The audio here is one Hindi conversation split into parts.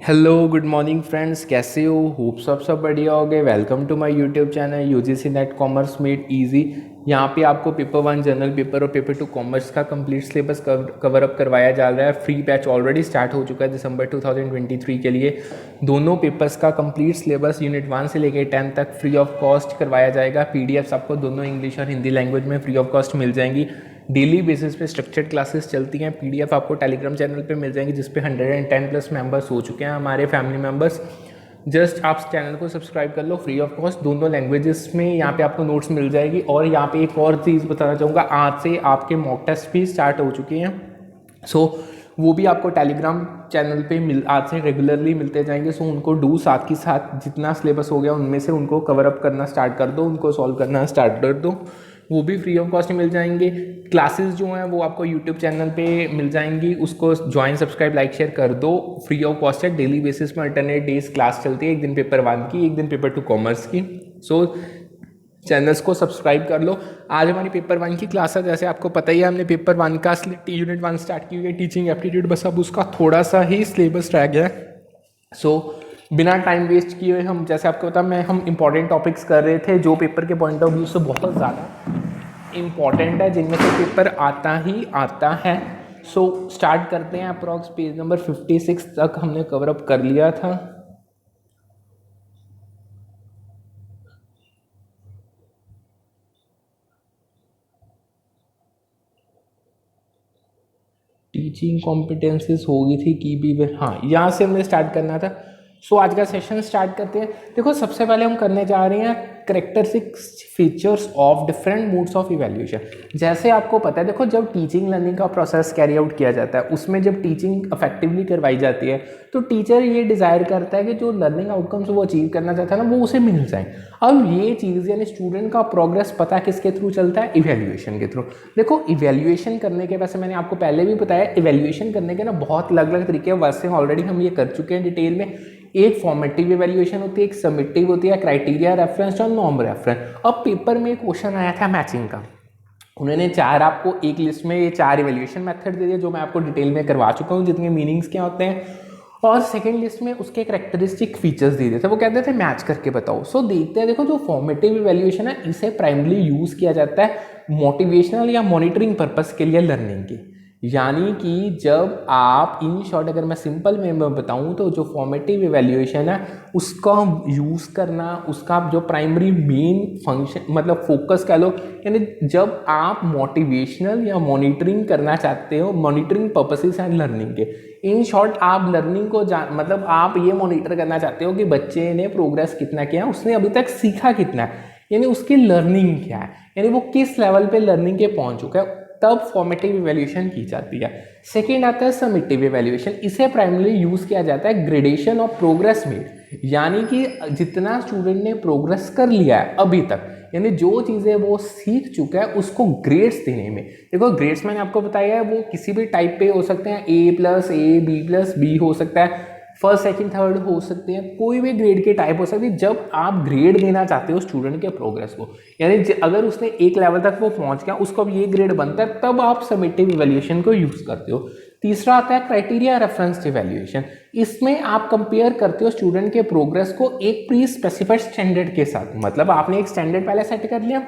हेलो गुड मॉर्निंग फ्रेंड्स, कैसे हो? होप सब बढ़िया हो गए। Welcome to my YouTube channel UGC NET commerce made easy. यहाँ पे आपको पेपर 1 जनरल पेपर और पेपर 2 कॉमर्स का कंप्लीट सिलेबस कवर अप करवाया जा रहा है। फ्री बैच ऑलरेडी स्टार्ट हो चुका है दिसंबर 2023 के लिए। दोनों पेपर्स का कंप्लीट सिलेबस यूनिट 1 से लेकर 10 तक फ्री ऑफ कॉस्ट करवाया जाएगा। पीडीएफ्स आपको दोनों इंग्लिश और हिंदी लैंग्वेज में फ्री ऑफ कॉस्ट मिल जाएंगी। डेली बेसिस पे स्ट्रक्चर्ड क्लासेस चलती हैं। पीडीएफ आपको टेलीग्राम चैनल पे मिल जाएंगी, जिस पे 110 प्लस मेंबर्स हो चुके हैं हमारे फैमिली मेंबर्स। जस्ट आप चैनल को सब्सक्राइब कर लो फ्री ऑफ कॉस्ट। दोनों लैंग्वेजेस में यहाँ पे आपको नोट्स मिल जाएगी। और यहाँ पे एक और चीज़ बताना चाहूँगा, आज से आपके मॉक टेस्ट भी स्टार्ट हो चुके हैं। सो वो भी आपको टेलीग्राम चैनल पे आज से रेगुलरली मिलते जाएंगे। सो उनको डू, साथ के साथ जितना सिलेबस हो गया उनमें से उनको कवर अप करना स्टार्ट कर दो, उनको सॉल्व करना स्टार्ट कर दो। वो भी फ्री ऑफ कॉस्ट मिल जाएंगे। क्लासेस जो हैं वो आपको यूट्यूब चैनल पे मिल जाएंगी, उसको ज्वाइन, सब्सक्राइब, लाइक, शेयर कर दो। फ्री ऑफ कॉस्ट है। डेली बेसिस में अल्टरनेट डेज क्लास चलती है। एक दिन पेपर 1 की, एक दिन पेपर 2 कॉमर्स की। सो चैनल्स को सब्सक्राइब कर लो। आज हमारी पेपर 1 की क्लास है। जैसे आपको पता ही है, हमने पेपर 1 का यूनिट 1 स्टार्ट की हुई है, टीचिंग एप्टीट्यूड। बस अब उसका थोड़ा सा ही सिलेबस रह गया है। सो बिना टाइम वेस्ट किए हम, जैसे आपको पता, हम इंपॉर्टेंट टॉपिक्स कर रहे थे जो पेपर के पॉइंट ऑफ व्यू से बहुत ज़्यादा इम्पॉर्टेंट है, जिनमें से पेपर आता ही आता है। सो स्टार्ट करते हैं। अप्रॉक्स पेज नंबर 56 तक हमने कवर अप कर लिया था। टीचिंग कॉम्पिटेंसीज होगी थी की भी, हाँ, यहाँ से हमने स्टार्ट करना था। सो आज का सेशन स्टार्ट करते हैं। देखो, सबसे पहले हम करने जा रहे हैं characteristics features of different modes of evaluation. जैसे आपको पता है, देखो, जब टीचिंग लर्निंग का प्रोसेस कैरी आउट किया जाता है, उसमें जब टीचिंग इफेक्टिवली करवाई जाती है, तो टीचर ये डिज़ायर करता है कि जो लर्निंग आउटकम्स वो अचीव करना चाहता है ना, वो उसे मिल जाए। अब ये चीज़, यानी स्टूडेंट का प्रोग्रेस पता किसके थ्रू चलता है? इवैल्यूएशन के थ्रू। देखो, इवैल्यूएशन करने के, वैसे मैंने आपको पहले भी बताया, इवैल्यूएशन करने के ना बहुत अलग अलग तरीके हैं। वैसे ऑलरेडी हम ये कर चुके हैं डिटेल में। एक फॉर्मेटिव इवैल्यूएशन होती है, एक समेटिव होती है, क्राइटेरिया रेफरेंस और नॉर्म रेफरेंस। अब पेपर में क्वेश्चन आया था मैचिंग का। उन्होंने चार, आपको एक लिस्ट में ये 4 इवैल्यूएशन मेथड दे दिए, जो मैं आपको डिटेल में करवा चुका हूँ, जितने मीनिंग्स क्या होते हैं। और सेकेंड लिस्ट में उसके करेक्टरिस्टिक फीचर्स दे दिए थे। वो कहते थे मैच करके बताओ। सो देखते हैं। देखो, जो फॉर्मेटिव इवैल्यूएशन है, इसे प्राइमरली यूज़ किया जाता है मोटिवेशनल या मॉनिटरिंग पर्पस के लिए लर्निंग की। यानी कि जब आप, इन शॉर्ट अगर मैं सिंपल वे में बताऊं, तो जो फॉर्मेटिव इवैल्यूएशन है उसका यूज़ करना, उसका जो प्राइमरी मेन फंक्शन, मतलब फोकस कह लो, यानी जब आप मोटिवेशनल या मॉनिटरिंग करना चाहते हो, मॉनिटरिंग पर्पसेस एंड लर्निंग के, इन शॉर्ट आप लर्निंग को मतलब आप ये मॉनिटर करना चाहते हो कि बच्चे ने प्रोग्रेस कितना किया, उसने अभी तक सीखा कितना है, यानी उसकी लर्निंग क्या है, यानी वो किस लेवल पे लर्निंग के पहुंच चुका है। तब फॉर्मेटिव इवैल्यूएशन की जाती है। सेकेंड आता है समेटिव इवैल्यूएशन। इसे प्राइमरली यूज किया जाता है ग्रेडेशन ऑफ प्रोग्रेस में, यानी कि जितना स्टूडेंट ने प्रोग्रेस कर लिया है अभी तक, यानी जो चीज़ें वो सीख चुका है, उसको ग्रेड्स देने में। देखो, ग्रेड्स मैंने आपको बताया है, वो किसी भी टाइप पे हो सकते हैं। A+A, B+B हो सकता है, फर्स्ट, सेकंड, थर्ड हो सकते हैं, कोई भी ग्रेड के टाइप हो सकती है। जब आप ग्रेड देना चाहते हो स्टूडेंट के प्रोग्रेस को, यानी अगर उसने एक लेवल तक वो पहुंच गया, उसको अब ये ग्रेड बनता है, तब आप समेटिव इवैल्यूएशन को यूज करते हो। तीसरा आता है क्राइटेरिया रेफरेंस इवैल्यूएशन। इसमें आप कंपेयर करते हो स्टूडेंट के प्रोग्रेस को एक प्री स्पेसिफाइड स्टैंडर्ड के साथ। मतलब आपने एक स्टैंडर्ड पहले सेट कर लिया,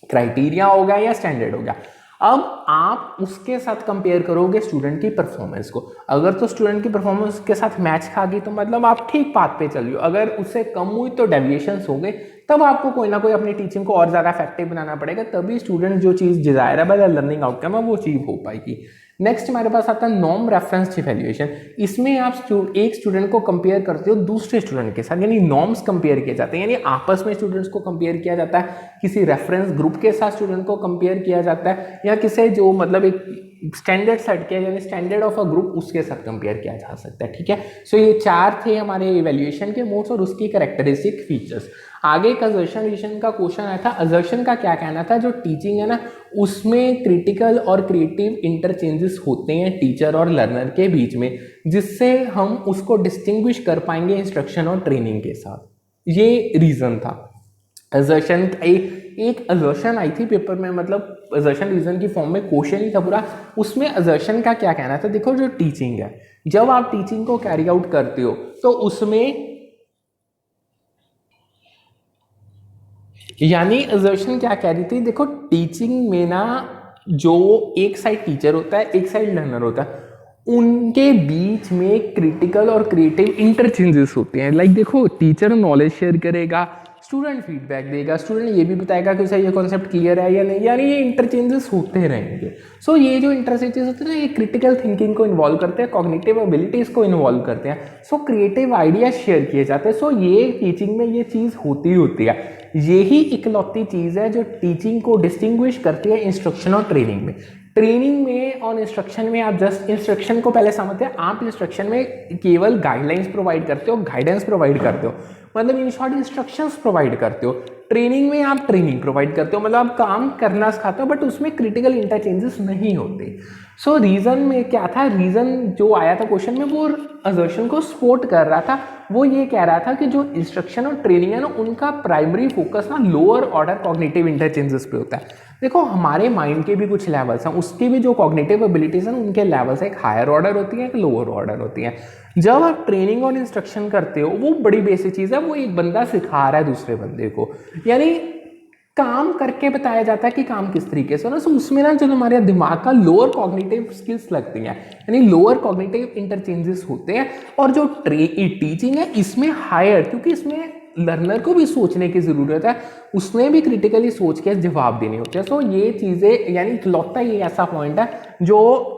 क्राइटेरिया हो गया या स्टैंडर्ड हो गया, अब आप उसके साथ कंपेयर करोगे स्टूडेंट की परफॉर्मेंस को। अगर तो स्टूडेंट की परफॉर्मेंस के साथ मैच खा गई, तो मतलब आप ठीक पाथ पे चल रही हो। अगर उससे कम हुई तो डेविएशंस हो गए, तब आपको कोई ना कोई अपनी टीचिंग को और ज़्यादा इफेक्टिव बनाना पड़ेगा, तभी स्टूडेंट जो चीज़ डिजायरेबल है लर्निंग आउटकम है, वो अचीव हो पाएगी। नेक्स्ट हमारे पास आता है नॉर्म रेफरेंस इवैल्यूएशन। इसमें आप एक स्टूडेंट को कंपेयर करते हो दूसरे स्टूडेंट के साथ, यानी नॉर्म्स कंपेयर किए जाते हैं, यानी आपस में स्टूडेंट्स को कंपेयर किया जाता है, किसी रेफरेंस ग्रुप के साथ स्टूडेंट को कंपेयर किया जाता है, या किसी जो मतलब एक स्टैंडर्ड सेट किया, यानी स्टैंडर्ड ऑफ अ ग्रुप, उसके साथ कंपेयर किया जा सकता है। ठीक है। सो ये 4 थे हमारे इवैल्यूएशन के मोड्स और उसकी कैरेक्टरिस्टिक फीचर्स। आगे एक असर्शन का क्वेश्चन आया था। असर्शन का क्या कहना था, जो टीचिंग है ना, उसमें क्रिटिकल और क्रिएटिव इंटरचेंजेस होते हैं टीचर और लर्नर के बीच में, जिससे हम उसको डिस्टिंग्विश कर पाएंगे इंस्ट्रक्शन और ट्रेनिंग के साथ। ये रीजन था। असर्शन एक असर्शन आई थी पेपर में, मतलब असर्शन रीजन की फॉर्म में क्वेश्चन ही था पूरा। उसमें असर्शन का क्या कहना था, देखो, जो टीचिंग है, जब आप टीचिंग को कैरी आउट करते हो तो उसमें यानी असर्शन क्या कह रही थी, देखो टीचिंग में ना जो एक साइड टीचर होता है एक साइड लर्नर होता है, उनके बीच में क्रिटिकल और क्रिएटिव इंटरचेंजेस होते हैं। लाइक देखो टीचर नॉलेज शेयर करेगा, स्टूडेंट फीडबैक देगा, स्टूडेंट ये भी बताएगा कि उसे ये कॉन्सेप्ट क्लियर है या नहीं, यानी ये इंटरचेंजेस होते रहेंगे। सो ये जो इंटरचेंजेस होते हैं ना, ये क्रिटिकल थिंकिंग को इन्वॉल्व करते हैं, कॉग्निटिव एबिलिटीज को इन्वॉल्व करते हैं, सो क्रिएटिव आइडियाज शेयर किए जाते हैं। सो ये टीचिंग में ये चीज़ होती है। यही इकलौती चीज़ है जो टीचिंग को डिस्टिंग्विश करती है इंस्ट्रक्शन और ट्रेनिंग में। ट्रेनिंग में और इंस्ट्रक्शन में आप जस्ट इंस्ट्रक्शन को पहले समझते हैं, आप इंस्ट्रक्शन में केवल गाइडलाइंस प्रोवाइड करते हो, गाइडेंस प्रोवाइड करते हो, मतलब इन शॉर्ट इंस्ट्रक्शंस प्रोवाइड करते हो। ट्रेनिंग में आप ट्रेनिंग प्रोवाइड करते हो, मतलब आप काम करना सिखाते हो, बट उसमें क्रिटिकल इंटरचेंजेस नहीं होते। सो रीजन में क्या था, रीजन जो आया था क्वेश्चन में वो असर्शन को सपोर्ट कर रहा था। वो ये कह रहा था कि जो इंस्ट्रक्शन और ट्रेनिंग है ना, उनका प्राइमरी फोकस ना लोअर ऑर्डर कॉग्निटिव इंटरचेंजेस पे होता है। देखो हमारे माइंड के भी कुछ लेवल्स हैं, उसकी भी जो कॉग्निटिव एबिलिटीज हैं उनके लेवल्स हैं, एक हायर ऑर्डर होती है, एक लोअर ऑर्डर होती है। जब आप ट्रेनिंग और इंस्ट्रक्शन करते हो वो बड़ी बेसिक चीज़ है, वो एक बंदा सिखा रहा है दूसरे बंदे को, यानी काम करके बताया जाता है कि काम किस तरीके से होना। सो उसमें ना जो हमारे दिमाग का लोअर कॉग्निटिव स्किल्स लगती हैं, यानी लोअर कॉग्निटिव इंटरचेंजेस होते हैं। और जो टीचिंग है इसमें हायर, क्योंकि इसमें लर्नर को भी सोचने की ज़रूरत है, उसमें भी क्रिटिकली सोच के जवाब देने होते हैं। सो ये चीज़ें यानी इकलौता ये ऐसा पॉइंट है जो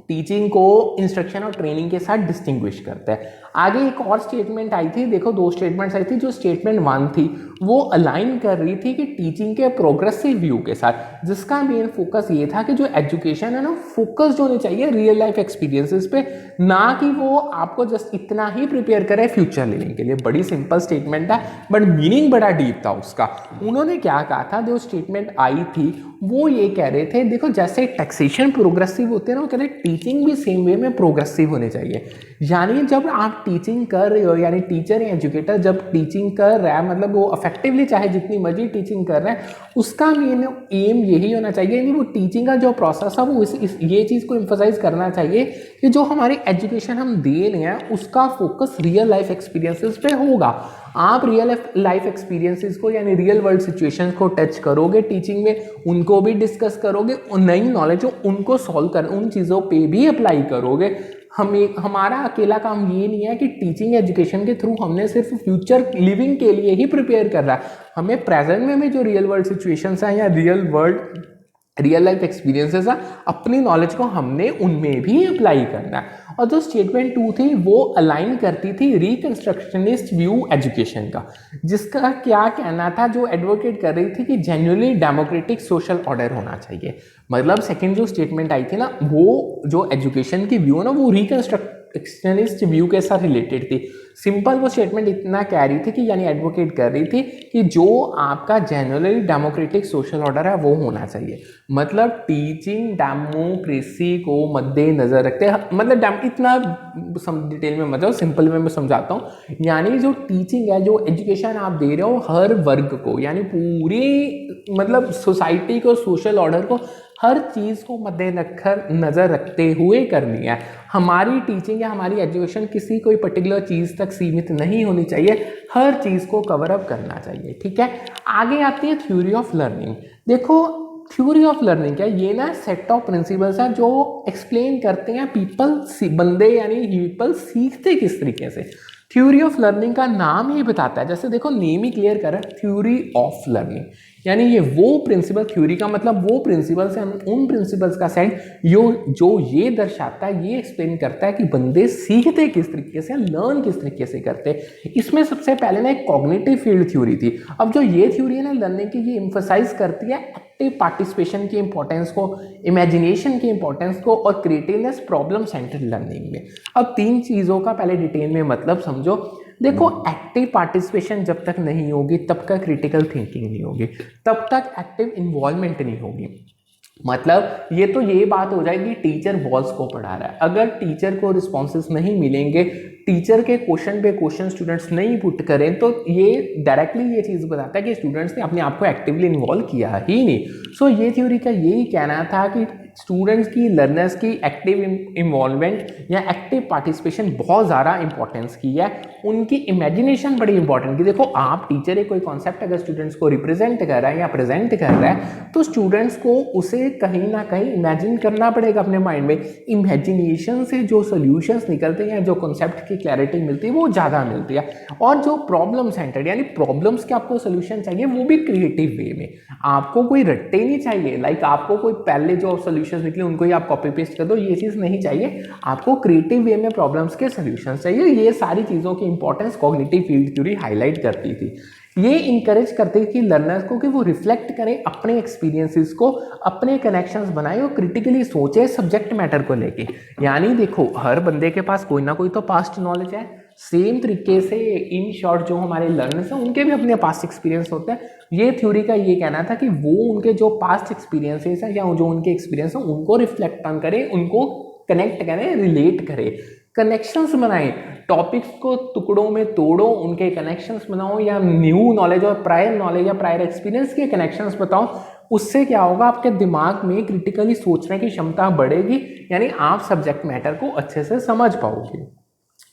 टीचिंग को इंस्ट्रक्शन और ट्रेनिंग के साथ डिस्टिंग्विश करता है। आगे एक और स्टेटमेंट आई थी, देखो दो स्टेटमेंट्स आई थी। जो स्टेटमेंट 1 थी वो अलाइन कर रही थी कि टीचिंग के प्रोग्रेसिव व्यू के साथ, जिसका मेन फोकस ये था कि जो एजुकेशन है ना फोकस्ड होनी चाहिए रियल लाइफ एक्सपीरियंसेस पे, ना कि वो आपको जस्ट इतना ही प्रिपेयर करे फ्यूचर लिविंग के लिए। बड़ी सिंपल स्टेटमेंट है बट मीनिंग बड़ा डीप था उसका। उन्होंने क्या कहा था, जो स्टेटमेंट आई थी वो ये कह रहे थे, देखो जैसे टैक्सेशन प्रोग्रेसिव होते हैं ना, वो कह रहे टीचिंग भी सेम वे में प्रोग्रेसिव होनी चाहिए। यानी जब आप टीचिंग कर रहे हो, यानी टीचर या एजुकेटर जब टीचिंग कर रहा है, मतलब वो इफेक्टिवली चाहे जितनी मर्जी टीचिंग कर रहे हैं, उसका मेन एम यही होना चाहिए कि वो टीचिंग का जो प्रोसेस है वो ये चीज़ को एम्फसाइज करना चाहिए कि जो हमारी एजुकेशन हम दे रहे हैं उसका फोकस रियल लाइफ एक्सपीरियंसेस पे होगा। आप रियल लाइफ एक्सपीरियंसेस को यानी रियल वर्ल्ड सिचुएशंस को टच करोगे टीचिंग में, उनको भी डिस्कस करोगे, नई नॉलेज हो उनको सॉल्व कर, उन चीज़ों पे भी अप्लाई करोगे। हमारा अकेला काम ये नहीं है कि टीचिंग एजुकेशन के थ्रू हमने सिर्फ फ्यूचर लिविंग के लिए ही प्रिपेयर कर रहा है, हमें प्रेजेंट में भी जो रियल वर्ल्ड सिचुएशंस हैं या रियल लाइफ एक्सपीरियंसेस हैं, अपनी नॉलेज को हमने उनमें भी अप्लाई करना है। और जो स्टेटमेंट 2 थी वो अलाइन करती थी रिकंस्ट्रक्शनिस्ट व्यू एजुकेशन का, जिसका क्या कहना था, जो एडवोकेट कर रही थी कि जेन्युइनली डेमोक्रेटिक सोशल ऑर्डर होना चाहिए। मतलब सेकंड जो स्टेटमेंट आई थी ना, वो जो एजुकेशन की व्यू है ना वो रिकंस्ट्रक्शनिस्ट व्यू के साथ रिलेटेड थी। सिंपल वो स्टेटमेंट इतना कह रही थी कि यानी एडवोकेट कर रही थी कि जो आपका जेन्युइनली डेमोक्रेटिक सोशल ऑर्डर है वो होना चाहिए। मतलब टीचिंग डेमोक्रेसी को मद्देनजर रखते हैं, मतलब इतना डिटेल में मतलब सिंपल में मैं समझाता हूँ। यानी जो टीचिंग है, जो एजुकेशन आप दे रहे हो हर वर्ग को, यानी पूरी मतलब सोसाइटी को, सोशल ऑर्डर को, हर चीज़ को मद्देनजर रखते हुए करनी है। हमारी टीचिंग या हमारी एजुकेशन किसी कोई पर्टिकुलर चीज़ तक सीमित नहीं होनी चाहिए, हर चीज़ को कवर अप करना चाहिए। ठीक है, आगे आती है थ्योरी ऑफ लर्निंग। देखो थ्योरी ऑफ लर्निंग क्या है, ये ना सेट ऑफ प्रिंसिपल्स है जो एक्सप्लेन करते हैं बंदे यानी पीपल सीखते किस तरीके से। थ्योरी ऑफ लर्निंग का नाम ही बताता है, जैसे देखो नेम ही क्लियर कर रहा है, थ्योरी ऑफ लर्निंग, यानी ये वो प्रिंसिपल, थ्योरी का मतलब वो प्रिंसिपल्स हैं, उन प्रिंसिपल्स का सेट जो ये दर्शाता है, ये एक्सप्लेन करता है कि बंदे सीखते किस तरीके से, लर्न किस तरीके से करते हैं। इसमें सबसे पहले ना एक कॉग्निटिव फील्ड थ्योरी थी। अब जो ये थ्योरी है ना लर्निंग की, ये एम्फसाइज करती है एक्टिव पार्टिसिपेशन की इंपॉर्टेंस को, इमेजिनेशन की इंपॉर्टेंस को और क्रिएटिवनेस, प्रॉब्लम सेंटर्ड लर्निंग में। अब 3 चीज़ों का पहले डिटेल में मतलब समझो। देखो एक्टिव पार्टिसिपेशन जब तक नहीं होगी तब तक क्रिटिकल थिंकिंग नहीं होगी, तब तक एक्टिव इन्वॉल्वमेंट नहीं होगी। मतलब ये तो ये बात हो जाएगी टीचर बॉल्स को पढ़ा रहा है, अगर टीचर को रिस्पॉन्सेस नहीं मिलेंगे, टीचर के क्वेश्चन पे क्वेश्चन स्टूडेंट्स नहीं पुट करें, तो ये डायरेक्टली ये चीज़ बताता है कि स्टूडेंट्स ने अपने आप को एक्टिवली इन्वॉल्व किया ही नहीं। सो ये थ्योरी का यही कहना था कि स्टूडेंट्स की, लर्नर्स की एक्टिव इन्वॉल्वमेंट या एक्टिव पार्टिसिपेशन बहुत ज़्यादा इंपॉर्टेंस की है, उनकी इमेजिनेशन बड़ी इंपॉर्टेंट की। देखो आप टीचर है, कोई कॉन्सेप्ट अगर स्टूडेंट्स को रिप्रेजेंट कर रहा है या प्रेजेंट कर रहा है तो स्टूडेंट्स को उसे कहीं ना कहीं इमेजिन करना पड़ेगा अपने माइंड में। इमेजिनेशन से जो सोल्यूशंस निकलते हैं, जो कॉन्सेप्ट की क्लैरिटी मिलती है वो ज़्यादा मिलती है। और जो प्रॉब्लम सेंटर्ड यानी प्रॉब्लम्स के आपको सोल्यूशन चाहिए वो भी क्रिएटिव वे में, आपको कोई रट्टे नहीं चाहिए। लाइक आपको कोई पहले जो सोल्यूशंस निकले उनको ही आप कॉपी पेस्ट कर दो, ये चीज़ नहीं चाहिए। आपको क्रिएटिव वे में प्रॉब्लम्स के सोल्यूशंस चाहिए। ये सारी चीज़ों की importance cognitive field theory highlight करती थी। ये इंकरेज करते कि लर्नर्स को कि वो रिफ्लेक्ट करें अपने एक्सपीरियंसेस को, अपने कनेक्शंस बनाए और क्रिटिकली सोचे सब्जेक्ट मैटर को लेके। यानी देखो हर बंदे के पास कोई ना कोई तो पास्ट नॉलेज है, सेम तरीके से इन शॉर्ट जो हमारे लर्नर्स हैं उनके भी अपने पास्ट एक्सपीरियंस होते हैं। ये थ्योरी का ये कहना था कि वो उनके जो पास्ट एक्सपीरियंसेस हैं या जो उनके एक्सपीरियंस हैं उनको रिफ्लेक्ट ऑन करें, उनको कनेक्ट करें, रिलेट करें, कनेक्शंस बनाएं, टॉपिक्स को टुकड़ों में तोड़ो, उनके कनेक्शंस बनाओ या न्यू नॉलेज और प्रायर नॉलेज या प्रायर एक्सपीरियंस के कनेक्शंस बताओ। उससे क्या होगा, आपके दिमाग में क्रिटिकली सोचने की क्षमता बढ़ेगी, यानी आप सब्जेक्ट मैटर को अच्छे से समझ पाओगे।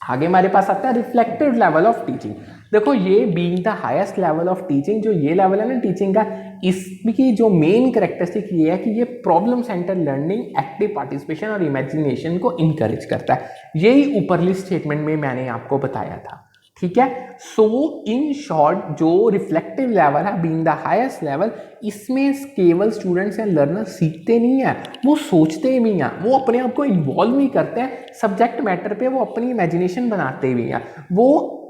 आगे हमारे पास आता है रिफ्लेक्टिव लेवल ऑफ टीचिंग। देखो ये being the highest level of teaching, जो ये लेवल है ना टीचिंग का, इसकी जो मेन कैरेक्टरिस्टिक ये है कि ये problem centre learning, active participation और इमेजिनेशन को इनकरेज करता है। यही ऊपरली स्टेटमेंट में मैंने आपको बताया था, ठीक है। सो इन शॉर्ट जो रिफ्लेक्टिव लेवल है बीइंग द हाईएस्ट लेवल, इसमें केवल स्टूडेंट्स या लर्नर्स सीखते नहीं है, वो सोचते भी हैं, वो अपने आप को इन्वॉल्व भी करते हैं सब्जेक्ट मैटर पे, वो अपनी इमेजिनेशन बनाते भी हैं। वो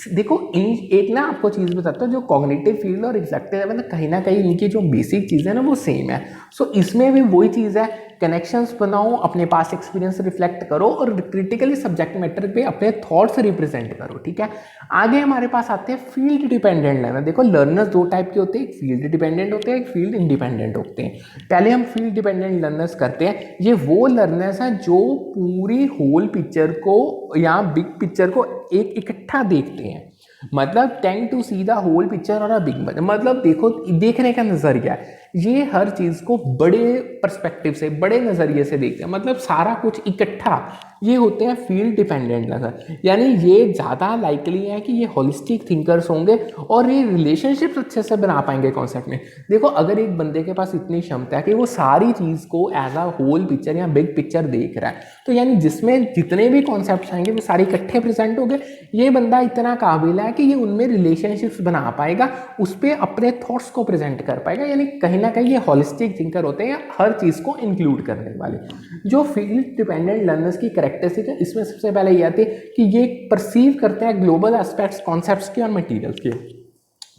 देखो एक ना आपको चीज़ बताता हूँ, जो कॉग्निटिव फील्ड और रिफ्लेक्टिव लेवल कहीं ना कहीं इनकी जो बेसिक चीज़ है ना वो सेम है। सो इसमें भी वही चीज़ है, कनेक्शंस बनाओ, अपने पास एक्सपीरियंस रिफ्लेक्ट करो और क्रिटिकली सब्जेक्ट मैटर पे अपने थॉट्स रिप्रेजेंट करो, ठीक है। आगे हमारे पास आते हैं फील्ड डिपेंडेंट लर्नर। देखो लर्नर्स दो टाइप के होते हैं, एक फील्ड डिपेंडेंट होते हैं, एक फील्ड इंडिपेंडेंट होते हैं। पहले हम फील्ड डिपेंडेंट लर्नर्स करते हैं। ये वो लर्नर्स हैं जो पूरी होल पिक्चर को या बिग पिक्चर को एक इकट्ठा देखते हैं, मतलब tend to see the whole picture और अ बिग, मतलब देखो देखने का नजरिया, ये हर चीज को बड़े पर्सपेक्टिव से, बड़े नजरिए से देखते हैं, मतलब सारा कुछ इकट्ठा। ये होते हैं फील्ड डिपेंडेंट लर्नर, यानी ये ज़्यादा लाइकली है कि ये होलिस्टिक थिंकर्स होंगे और ये रिलेशनशिप्स अच्छे से बना पाएंगे कॉन्सेप्ट में। देखो अगर एक बंदे के पास इतनी क्षमता है कि वो सारी चीज़ को एज अ होल पिक्चर या बिग पिक्चर देख रहा है, तो यानी जिसमें जितने भी कॉन्सेप्ट आएंगे वो सारे इकट्ठे प्रेजेंट हो गए। ये बंदा इतना काबिल है कि ये उनमें रिलेशनशिप्स बना पाएगा, उस पर अपने थॉट्स को प्रेजेंट कर पाएगा, यानी कहीं ना कहीं ये होलिस्टिक थिंकर होते हैं, हर चीज़ को इंक्लूड करने वाले। जो फील्ड डिपेंडेंट लर्नर्स की कैरेक्टरिस्टिक है, इसमें सबसे पहले ये आती है कि ये परसीव करते हैं ग्लोबल एस्पेक्ट्स, कॉन्सेप्ट्स के और मटेरियल्स के।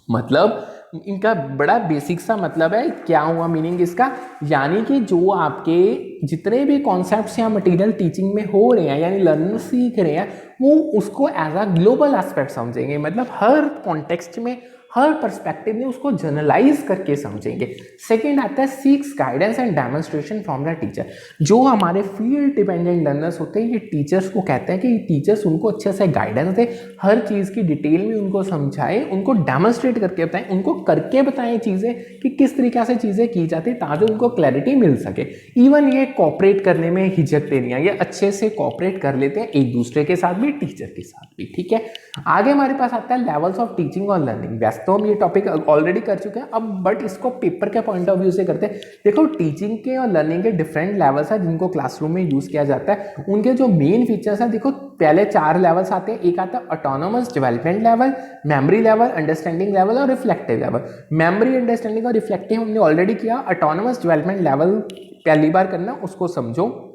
मतलब इनका बड़ा बेसिक सा मतलब है, क्या हुआ मीनिंग इसका, यानी कि जो आपके जितने भी कॉन्सेप्ट्स या मटेरियल टीचिंग में हो रहे हैं, यानी लर्नर सीख रहे हैं, वो उसको एज अ ग्लोबल एस्पेक्ट समझेंगे, मतलब हर कॉन्टेक्स्ट में, हर पर्सपेक्टिव में उसको जनरलाइज करके समझेंगे। सेकंड आता है seeks guidance and demonstration from the teacher. जो हमारे फील्ड डिपेंडेंट लर्नर्स होते हैं, ये टीचर्स को कहते हैं कि टीचर्स उनको अच्छे से गाइडेंस दे, हर चीज़ की डिटेल में उनको समझाए, उनको डेमोन्स्ट्रेट करके बताएं, उनको करके बताएं चीज़ें कि किस तरीके से चीज़ें की जाती है, ताकि उनको क्लैरिटी मिल सके। इवन ये कॉपरेट करने में हिचकते नहीं है, ये अच्छे से कॉपरेट कर लेते हैं एक दूसरे के साथ भी, टीचर के साथ भी, ठीक है। आगे हमारे पास आता है लेवल्स ऑफ टीचिंग और लर्निंग। वैसे तो हम ये टॉपिक ऑलरेडी कर चुके हैं अब, बट इसको पेपर के पॉइंट ऑफ व्यू से करते हैं। देखो टीचिंग के और लर्निंग के डिफरेंट लेवल्स हैं जिनको क्लासरूम में यूज किया जाता है। उनके जो मेन फीचर्स हैं, देखो पहले 4 लेवल्स आते हैं। एक आता है autonomous development level, memory level, understanding level और रिफ्लेक्टिव लेवल। मेमोरी, अंडरस्टैंडिंग और रिफ्लेक्टिव हमने ऑलरेडी किया। ऑटोनोमस डेवलपमेंट लेवल पहली बार करना, उसको समझो,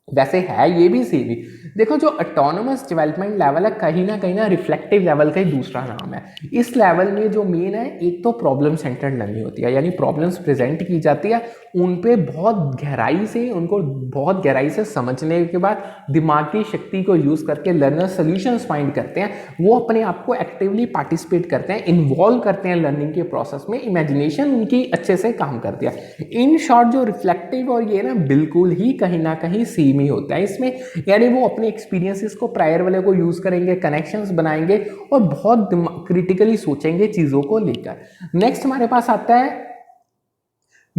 वैसे है ये भी सेम ही। देखो जो ऑटोनोमस डेवलपमेंट लेवल है, कहीं ना रिफ्लेक्टिव लेवल का ही दूसरा नाम है। इस लेवल में जो मेन है, एक तो प्रॉब्लम सेंटर्ड लर्निंग होती है, यानी प्रॉब्लम्स प्रेजेंट की जाती है, उन पे बहुत गहराई से, उनको बहुत गहराई से समझने के बाद दिमागी शक्ति को यूज़ करके लर्नर सोल्यूशंस फाइंड करते हैं, वो अपने आप को एक्टिवली पार्टिसिपेट करते हैं, इन्वॉल्व करते हैं लर्निंग के प्रोसेस में, इमेजिनेशन उनकी अच्छे से काम करती है। इन शॉर्ट जो रिफ्लेक्टिव और ये ना बिल्कुल ही कहीं ना कहीं सेम ही होता है इसमें, यानी वो अपने एक्सपीरियंसेस को, प्रायर वाले को यूज करेंगे, कनेक्शंस बनाएंगे और बहुत क्रिटिकली सोचेंगे चीजों को लेकर। नेक्स्ट हमारे पास आता है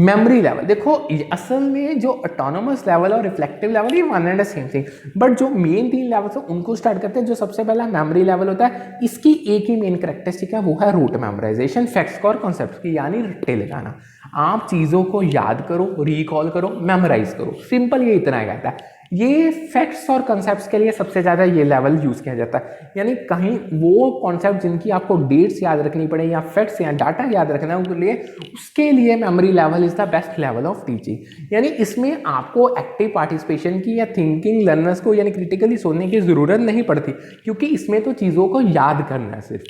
मेमोरी लेवल, देखो असल में जो ऑटोनोमस लेवल और रिफ्लेक्टिव लेवल ये one and same thing, but जो मेन 3 लेवल्स है उनको स्टार्ट करते हैं। जो सबसे पहला मेमोरी लेवल होता है, इसकी एक ही मेन कैरेक्टरिस्टिक है, वो है रूट मेमोराइजेशन, फैक्ट्स को और कॉन्सेप्ट्स की, यानी रट्टे लगाना। आप चीज़ों को याद करो, रिकॉल करो, मेमोराइज करो, सिंपल ये इतना कहता है। ये फैक्ट्स और कॉन्सेप्ट्स के लिए सबसे ज़्यादा ये लेवल यूज़ किया जाता है, यानी कहीं वो कॉन्सेप्ट जिनकी आपको डेट्स याद रखनी पड़े या फैक्ट्स या डाटा याद रखना है उसके लिए memory level is the best level of teaching. यानी इसमें आपको एक्टिव पार्टिसिपेशन की या थिंकिंग लर्नर्स को यानी क्रिटिकली सोचने की ज़रूरत नहीं पड़ती, क्योंकि इसमें तो चीज़ों को याद करना है सिर्फ।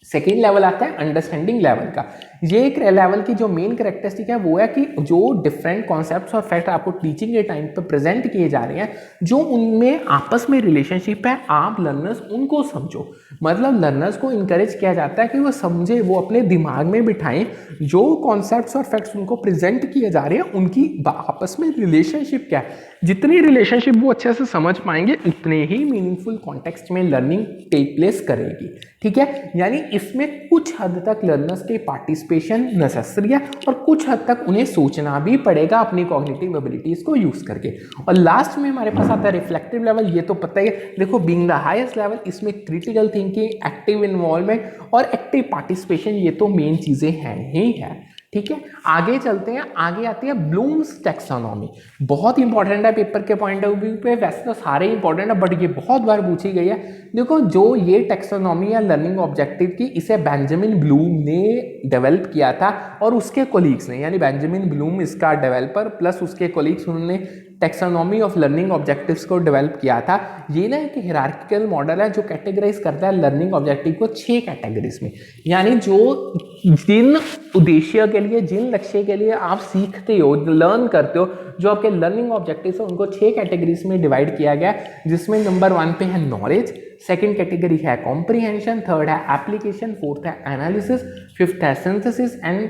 सेकेंड लेवल आता है अंडरस्टैंडिंग लेवल का। ये एक लेवल की जो मेन कैरेक्टरिस्टिक है वो है कि जो डिफरेंट कॉन्सेप्ट्स और फैक्ट आपको टीचिंग के टाइम पे प्रेजेंट किए जा रहे हैं, जो उनमें आपस में रिलेशनशिप है, आप लर्नर्स उनको समझो। मतलब लर्नर्स को इनकरेज किया जाता है कि वो समझे, वो अपने दिमाग में बिठाएं जो कॉन्सेप्ट्स और फैक्ट्स उनको प्रेजेंट किए जा रहे हैं उनकी आपस में रिलेशनशिप क्या है। जितनी रिलेशनशिप वो अच्छे से समझ पाएंगे उतने ही मीनिंगफुल कॉन्टेक्स्ट में लर्निंग टेक प्लेस करेगी। ठीक है, यानी इसमें कुछ हद तक लर्नर्स के पार्टिसिपेशन नेसेसरी है और कुछ हद तक उन्हें सोचना भी पड़ेगा अपनी कॉग्निटिव एबिलिटीज को यूज करके। और लास्ट में हमारे पास आता है रिफ्लेक्टिव लेवल। ये तो पता ही है, देखो बीइंग द हाईएस्ट लेवल, इसमें क्रिटिकल थिंकिंग, एक्टिव इन्वॉल्वमेंट और एक्टिव पार्टिसिपेशन ये तो मेन चीजें हैं ही है। ठीक है, आगे चलते हैं। आगे आती है ब्लूम्स टैक्सोनॉमी। बहुत इंपॉर्टेंट है पेपर के पॉइंट ऑफ व्यू पे, वैसे तो सारे इंपॉर्टेंट है बट ये बहुत बार पूछी गई है। देखो जो ये टैक्सोनॉमी या लर्निंग ऑब्जेक्टिव की, इसे बेंजामिन ब्लूम ने डेवलप किया था और उसके कोलीग्स ने, यानी बेंजामिन ब्लूम इसका डेवलपर प्लस उसके कोलीग्स, उन्होंने टैक्सोनॉमी ऑफ लर्निंग ऑब्जेक्टिव्स को डेवलप किया था। ये ना एक हिरार्किकल मॉडल है जो कैटेगराइज करता है लर्निंग ऑब्जेक्टिव को 6 कैटेगरीज में, यानी जो जिन उद्देश्य के लिए, जिन लक्ष्य के लिए आप सीखते हो, लर्न करते हो, जो आपके लर्निंग ऑब्जेक्टिव्स है उनको 6 कैटेगरीज में डिवाइड किया गया, जिसमें नंबर 1 पे है नॉलेज, सेकंड कैटेगरी है कॉम्प्रिहेंशन, थर्ड है एप्लीकेशन, फोर्थ है एनालिसिस, फिफ्थ है सिंथेसिस एंड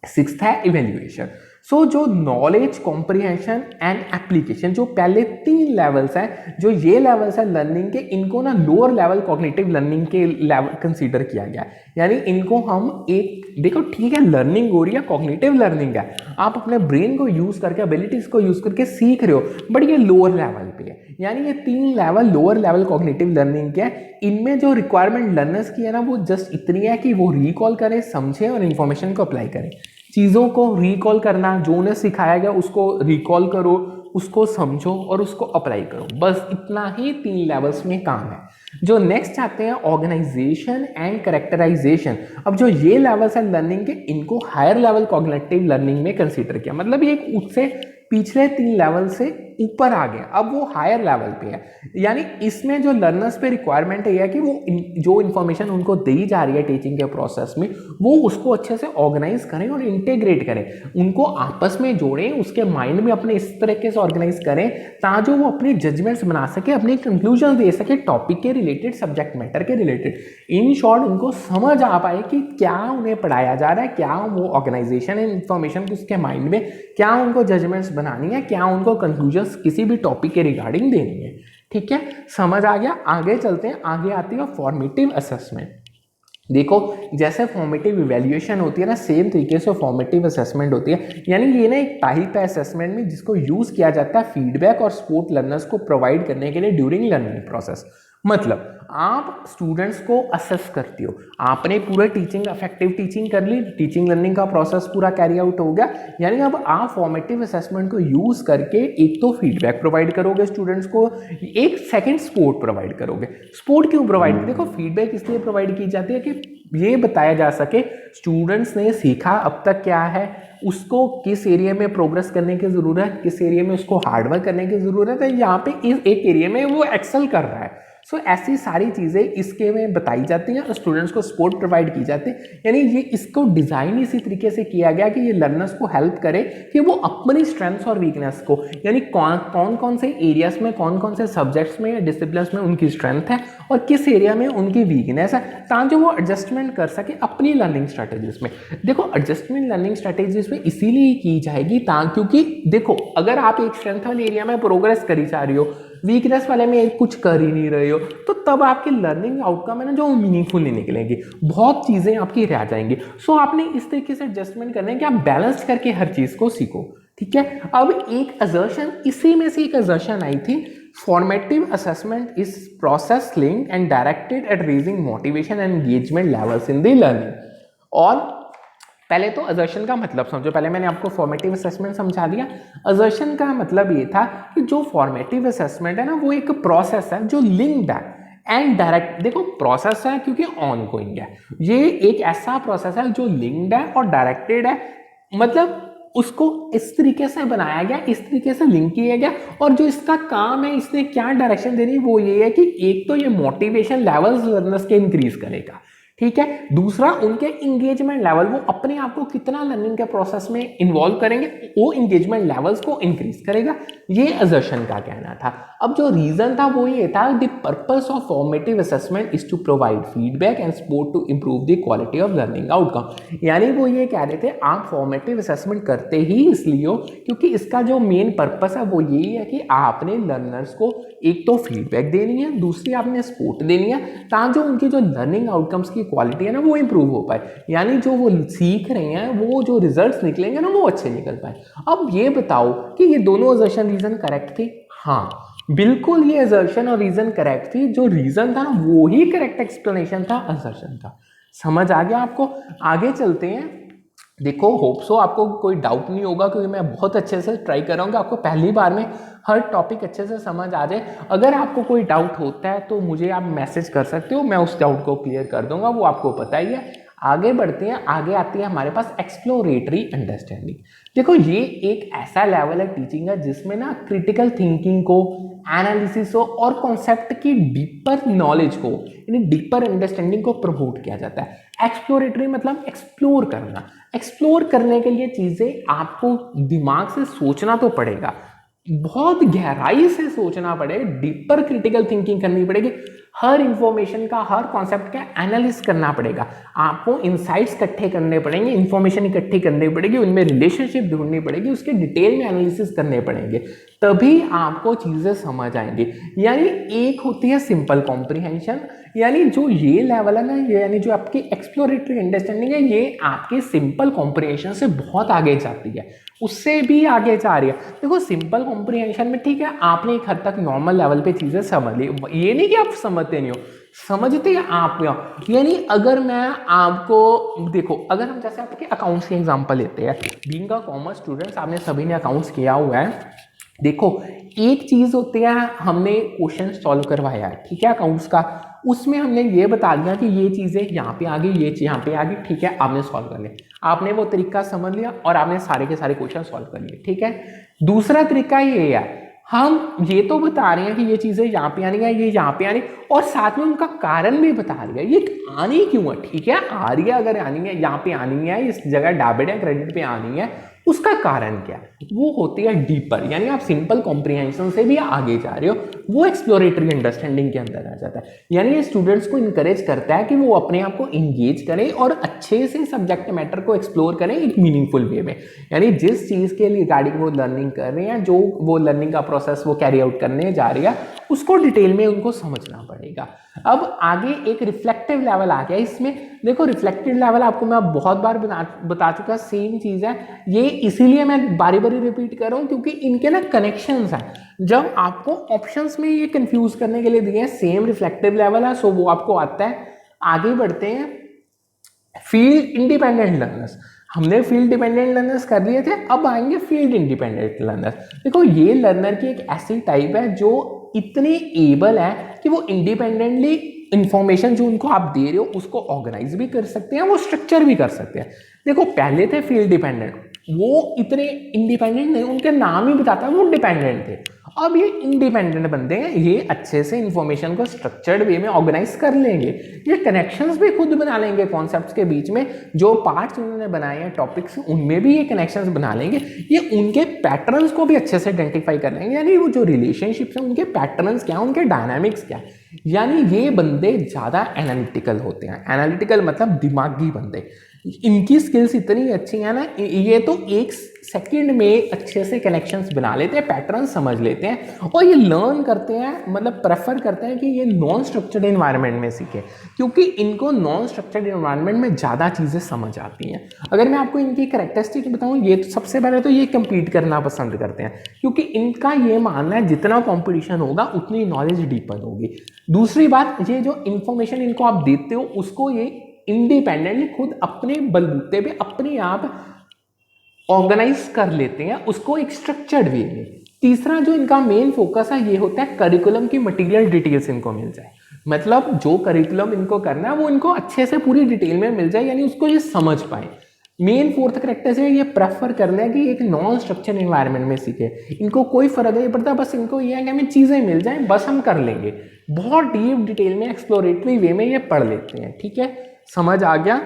सिक्स्थ है इवेल्युएशन। सो जो नॉलेज, कॉम्प्रिहेंशन एंड एप्लीकेशन, जो पहले 3 लेवल्स हैं, जो ये लेवल्स हैं लर्निंग के, इनको ना लोअर लेवल कॉग्निटिव लर्निंग के लेवल कंसीडर किया गया। यानी इनको हम एक, देखो ठीक है लर्निंग हो रही है, कॉग्निटिव लर्निंग है, आप अपने ब्रेन को यूज करके, एबिलिटीज को यूज करके सीख रहे हो, बट ये लोअर लेवल पे है। यानी ये 3 level lower level cognitive learning के हैं। इनमें जो रिक्वायरमेंट लर्नर्स की है ना, वो जस्ट इतनी है कि वो रिकॉल करें, समझें और इन्फॉर्मेशन को अप्लाई करें। चीज़ों को रिकॉल करना, जो उन्हें सिखाया गया उसको रिकॉल करो, उसको समझो और उसको अप्लाई करो, बस इतना ही 3 लेवल्स में काम है। जो नेक्स्ट आते हैं ऑर्गेनाइजेशन एंड कैरेक्टराइजेशन। अब जो ये लेवल्स है लर्निंग के, इनको हायर लेवल कॉग्निटिव लर्निंग में कंसीडर किया, मतलब ये उससे पिछले 3 लेवल से ऊपर आ गया, अब वो हायर लेवल पे है। यानी इसमें जो लर्नर्स पे रिक्वायरमेंट है कि वो जो इन्फॉर्मेशन उनको दी जा रही है टीचिंग के प्रोसेस में, वो उसको अच्छे से ऑर्गेनाइज करें और इंटीग्रेट करें, उनको आपस में जोड़ें, उसके माइंड में अपने इस तरीके से ऑर्गेनाइज करें ताकि वो अपने जजमेंट्स बना सके, अपने कंक्लूजन दे सके टॉपिक के रिलेटेड, सब्जेक्ट मैटर के रिलेटेड। इन शॉर्ट उनको समझ आ पाए कि क्या उन्हें पढ़ाया जा रहा है, क्या वो ऑर्गेनाइजेशन है इन्फॉर्मेशन की उसके माइंड में, क्या उनको जजमेंट्स बनानी है, क्या उनको कंक्लूजन किसी भी टॉपिक के रिगार्डिंग देनी है। ठीक है, समझ आ गया। आगे चलते हैं। आगे आती है फॉर्मेटिव असेसमेंट। देखो जैसे फॉर्मेटिव इवैल्यूएशन होती है ना, सेम तरीके से फॉर्मेटिव असेसमेंट होती है। यानी ये ना एक टाइप है असेसमेंट में जिसको यूज किया जाता है फीडबैक और सपोर्ट लर्नर्स को प्रोवाइड करने के लिए ड्यूरिंग लर्निंग प्रोसेस। मतलब आप स्टूडेंट्स को असेस करते हो, आपने पूरा टीचिंग, इफेक्टिव टीचिंग कर ली, टीचिंग लर्निंग का प्रोसेस पूरा कैरी आउट हो गया, यानी अब आप फॉर्मेटिव असेसमेंट को यूज करके एक तो फीडबैक प्रोवाइड करोगे स्टूडेंट्स को, एक सेकंड सपोर्ट प्रोवाइड करोगे। सपोर्ट क्यों प्रोवाइड, देखो फीडबैक इसलिए प्रोवाइड की जाती है कि ये बताया जा सके स्टूडेंट्स ने सीखा अब तक क्या है, उसको किस एरिया में प्रोग्रेस करने की ज़रूरत है, किस एरिया में उसको हार्डवर्क करने की ज़रूरत है, यहाँ पे इस एक एरिया में वो एक्सेल कर रहा है। सो ऐसी सारी चीज़ें इसके में बताई जाती हैं और स्टूडेंट्स को सपोर्ट प्रोवाइड की जाती है। यानी ये इसको डिज़ाइन इसी तरीके से किया गया कि ये लर्नर्स को हेल्प करे कि वो अपनी स्ट्रेंथ्स और वीकनेस को, यानी कौन कौन से एरियाज में, कौन कौन से सब्जेक्ट्स में या डिसिप्लिन में उनकी स्ट्रेंथ है और किस एरिया में उनकी वीकनेस है, ताकि वो एडजस्टमेंट कर सके अपनी लर्निंग स्ट्रैटेजीज में। देखो एडजस्टमेंट लर्निंग स्ट्रैटेजीज में इसीलिए की जाएगी क्योंकि देखो अगर आप एक स्ट्रेंथ वाले एरिया में प्रोग्रेस करी जा रही हो, वीकनेस वाले में कुछ कर ही नहीं रहे हो, तो तब आपकी लर्निंग आउटकम है ना जो मीनिंगफुल नहीं निकलेंगी, बहुत चीज़ें आपकी रह जाएंगी। सो आपने इस तरीके से एडजस्टमेंट करना है कि आप बैलेंस करके हर चीज़ को सीखो, ठीक है। अब एक असर्शन, इसी में से एक असर्शन आई थी, formative assessment is process linked and directed eight raising motivation and engagement levels in the learning. और पहले तो असर्शन का मतलब समझो, पहले मैंने आपको फॉर्मेटिव असेसमेंट समझा दिया। असर्शन का मतलब ये था कि जो फॉर्मेटिव असेसमेंट है ना वो एक प्रोसेस है जो लिंक्ड है एंड डायरेक्ट, देखो प्रोसेस है क्योंकि ऑन गोइंग है, ये एक ऐसा प्रोसेस है जो लिंक्ड है और डायरेक्टेड है, मतलब उसको इस तरीके से बनाया गया, इस तरीके से लिंक किया गया, और जो इसका काम है, इसने क्या डायरेक्शन देनी वो ये है कि एक तो ये मोटिवेशन लेवल्स लर्नर्स के इंक्रीज करेगा, ठीक है। दूसरा उनके इंगेजमेंट लेवल, वो अपने आप को कितना लर्निंग के प्रोसेस में इन्वॉल्व करेंगे, वो इंगेजमेंट लेवल्स को इंक्रीज करेगा, ये असर्शन का कहना था। अब जो रीजन था वो ये था, the purpose of formative assessment is to provide feedback and support to improve the quality of learning outcome. यानी वो ये कह रहे थे आप फॉर्मेटिव असेसमेंट करते ही इसलिए हो क्योंकि इसका जो मेन पर्पस है वो यही है कि आपने लर्नर्स को एक तो फीडबैक देनी है, दूसरी आपने सपोर्ट देनी है, ताकि जो उनकी जो लर्निंग आउटकम्स की क्वालिटी है ना वो इंप्रूव हो पाए, यानी जो वो सीख रहे हैं वो जो रिजल्ट्स निकलेंगे ना वो अच्छे निकल पाए। अब ये बताओ कि ये दोनों असर्शन रीजन करेक्ट थी? हाँ बिल्कुल, ये असर्शन और रीजन करेक्ट थी, जो रीजन था ना वो ही करेक्ट एक्सप्लेनेशन था असर्शन का। समझ आ गया आपको? आगे चलते हैं। देखो होप सो आपको कोई डाउट नहीं होगा क्योंकि मैं बहुत अच्छे से ट्राई कर रहा हूँ कि आपको पहली बार में हर टॉपिक अच्छे से समझ आ जाए। अगर आपको कोई डाउट होता है तो मुझे आप मैसेज कर सकते हो, मैं उस डाउट को क्लियर कर दूंगा, वो आपको पता ही है। आगे बढ़ते हैं, आगे आती है हमारे पास एक्सप्लोरेटरी अंडरस्टैंडिंग। देखो ये एक ऐसा लेवल है टीचिंग है जिसमें ना क्रिटिकल थिंकिंग को, एनालिसिस हो और कॉन्सेप्ट की डीपर नॉलेज को, यानी डीपर अंडरस्टैंडिंग को प्रमोट किया जाता है। एक्सप्लोरेटरी मतलब एक्सप्लोर करना, एक्सप्लोर करने के लिए चीज़ें आपको दिमाग से सोचना तो पड़ेगा, बहुत गहराई से सोचना पड़ेगा, डीपर क्रिटिकल थिंकिंग करनी पड़ेगी, हर इंफॉर्मेशन का, हर कॉन्सेप्ट का एनालिसिस करना पड़ेगा, आपको इंसाइट्स इकट्ठे करने पड़ेंगे, इंफॉर्मेशन इकट्ठी करनी पड़ेगी, उनमें रिलेशनशिप ढूंढनी पड़ेगी, उसके डिटेल में एनालिसिस करने पड़ेंगे, तभी आपको चीज़ें समझ आएंगी। यानी एक होती है सिंपल कॉम्प्रिहेंशन, यानी जो ये लेवल है ना, यानी जो आपकी एक्सप्लोरेटरी अंडरस्टैंडिंग है, ये आपके सिंपल कॉम्प्रिहेंशन से बहुत आगे जाती है, उससे भी आगे जा रही है। देखो सिंपल कॉम्प्रिहेंशन में ठीक है आपने एक हद तक नॉर्मल लेवल पे चीज़ें समझ ली, ये नहीं कि आप समझते नहीं हो, समझते हैं आप। यानी अगर मैं आपको देखो, अगर हम जैसे आपके अकाउंट्स की एग्जांपल लेते हैं, बीइंग अ कॉमर्स स्टूडेंट्स आपने सभी ने अकाउंट्स किया हुआ है। देखो एक चीज़ होती है, हमने क्वेश्चन सॉल्व करवाया है, ठीक है, अकाउंट्स का, उसमें हमने ये बता दिया कि ये चीज़ें यहाँ पे आ गई, ये चीज़ यहाँ पे आ गई, ठीक है, आपने सॉल्व कर लिया, आपने वो तरीका समझ लिया और आपने सारे के सारे क्वेश्चन सॉल्व कर लिए, ठीक है। दूसरा तरीका ये है, हम ये तो बता रहे हैं कि ये चीज़ें यहाँ पे आनी है, ये यहाँ पे आनी, और साथ में उनका कारण भी बता रही है, ये आनी क्यों है, ठीक है, आ रही है, अगर आनी है, यहाँ पे आनी है, इस जगह डेबिट या क्रेडिट पे आनी है, उसका कारण क्या है, वो होती है डीपर, यानी आप सिंपल कॉम्प्रिहेंशन से भी आगे जा रहे हो, वो एक्सप्लोरेटरी अंडरस्टैंडिंग के अंदर आ जाता है। यानी ये स्टूडेंट्स को इनकरेज करता है कि वो अपने आप को इंगेज करें और अच्छे से सब्जेक्ट मैटर को एक्सप्लोर करें एक मीनिंगफुल वे में, यानी जिस चीज़ के रिगार्डिंग वो लर्निंग कर रहे हैं, जो वो लर्निंग का प्रोसेस वो कैरी आउट करने जा रही है, उसको डिटेल में उनको समझना पड़ेगा। अब आगे एक रिफ्लेक्टिव लेवल आ गया इसमें। देखो रिफ्लेक्टिव लेवल आपको मैं बहुत बार बता चुका, सेम चीज़ है, ये इसीलिए मैं बारी बारी रिपीट कर रहा हूँ क्योंकि इनके ना कनेक्शंस हैं। जब आपको ऑप्शंस में ये कंफ्यूज करने के लिए दिए हैं, सेम रिफ्लेक्टिव लेवल है, सो वो आपको आता है। आगे बढ़ते हैं, फील्ड इंडिपेंडेंट लर्नर्स, हमने फील्ड डिपेंडेंट लर्नर्स कर लिए थे, अब आएंगे फील्ड इंडिपेंडेंट लर्नर्स। देखो ये लर्नर की एक ऐसी टाइप है जो इतने एबल है कि वो इंडिपेंडेंटली इंफॉर्मेशन जो उनको आप दे रहे हो उसको ऑर्गेनाइज भी कर सकते हैं, वो स्ट्रक्चर भी कर सकते हैं। देखो पहले थे फील्ड डिपेंडेंट, वो इतने इंडिपेंडेंट नहीं, उनके नाम ही बताता है वो डिपेंडेंट थे। अब ये इंडिपेंडेंट बंदे हैं, ये अच्छे से इंफॉर्मेशन को स्ट्रक्चर्ड वे में ऑर्गेनाइज कर लेंगे, ये कनेक्शंस भी खुद बना लेंगे कॉन्सेप्ट्स के बीच में, जो पार्ट्स उन्होंने बनाए हैं टॉपिक्स उनमें भी ये कनेक्शंस बना लेंगे, ये उनके पैटर्न्स को भी अच्छे से आइडेंटिफाई कर लेंगे, यानी वो जो रिलेशनशिप्स हैं उनके पैटर्न्स क्या, उनके डायनामिक्स क्या, यानी ये बंदे ज़्यादा एनालिटिकल होते हैं। एनालिटिकल मतलब दिमागी बंदे, इनकी स्किल्स इतनी अच्छी है ना, ये तो एक सेकंड में अच्छे से कनेक्शंस बना लेते हैं, पैटर्न समझ लेते हैं और ये लर्न करते हैं, मतलब प्रेफर करते हैं कि ये नॉन स्ट्रक्चर्ड एनवायरनमेंट में सीखे, क्योंकि इनको नॉन स्ट्रक्चर्ड एनवायरनमेंट में ज़्यादा चीज़ें समझ आती हैं। अगर मैं आपको इनकी कैरेक्टरिस्टिक बताऊँ, ये तो सबसे पहले तो ये कम्पीट करना पसंद करते हैं, क्योंकि इनका ये मानना है जितना कॉम्पिटिशन होगा उतनी नॉलेज डीपन होगी। दूसरी बात, ये जो इन्फॉर्मेशन इनको आप देते हो उसको ये इंडिपेंडेंटली खुद अपने बलबूते पे अपने आप ऑर्गेनाइज कर लेते हैं उसको एक स्ट्रक्चर्ड वे में। तीसरा जो इनका मेन फोकस है ये होता है करिकुलम की मटेरियल डिटेल्स इनको मिल जाए, मतलब जो करिकुलम इनको करना है वो इनको अच्छे से पूरी डिटेल में मिल जाए, यानी उसको ये समझ पाए। मेन फोर्थ करेक्टर से ये प्रेफर करना है कि एक नॉन स्ट्रक्चर एनवायरनमेंट में सीखे, इनको कोई फर्क नहीं पड़ता, बस इनको ये है कि हमें चीज़ें मिल जाएं बस हम कर लेंगे। बहुत डीप डिटेल में एक्सप्लोरेटरी वे में ये पढ़ लेते हैं। ठीक है, समझ आ गया।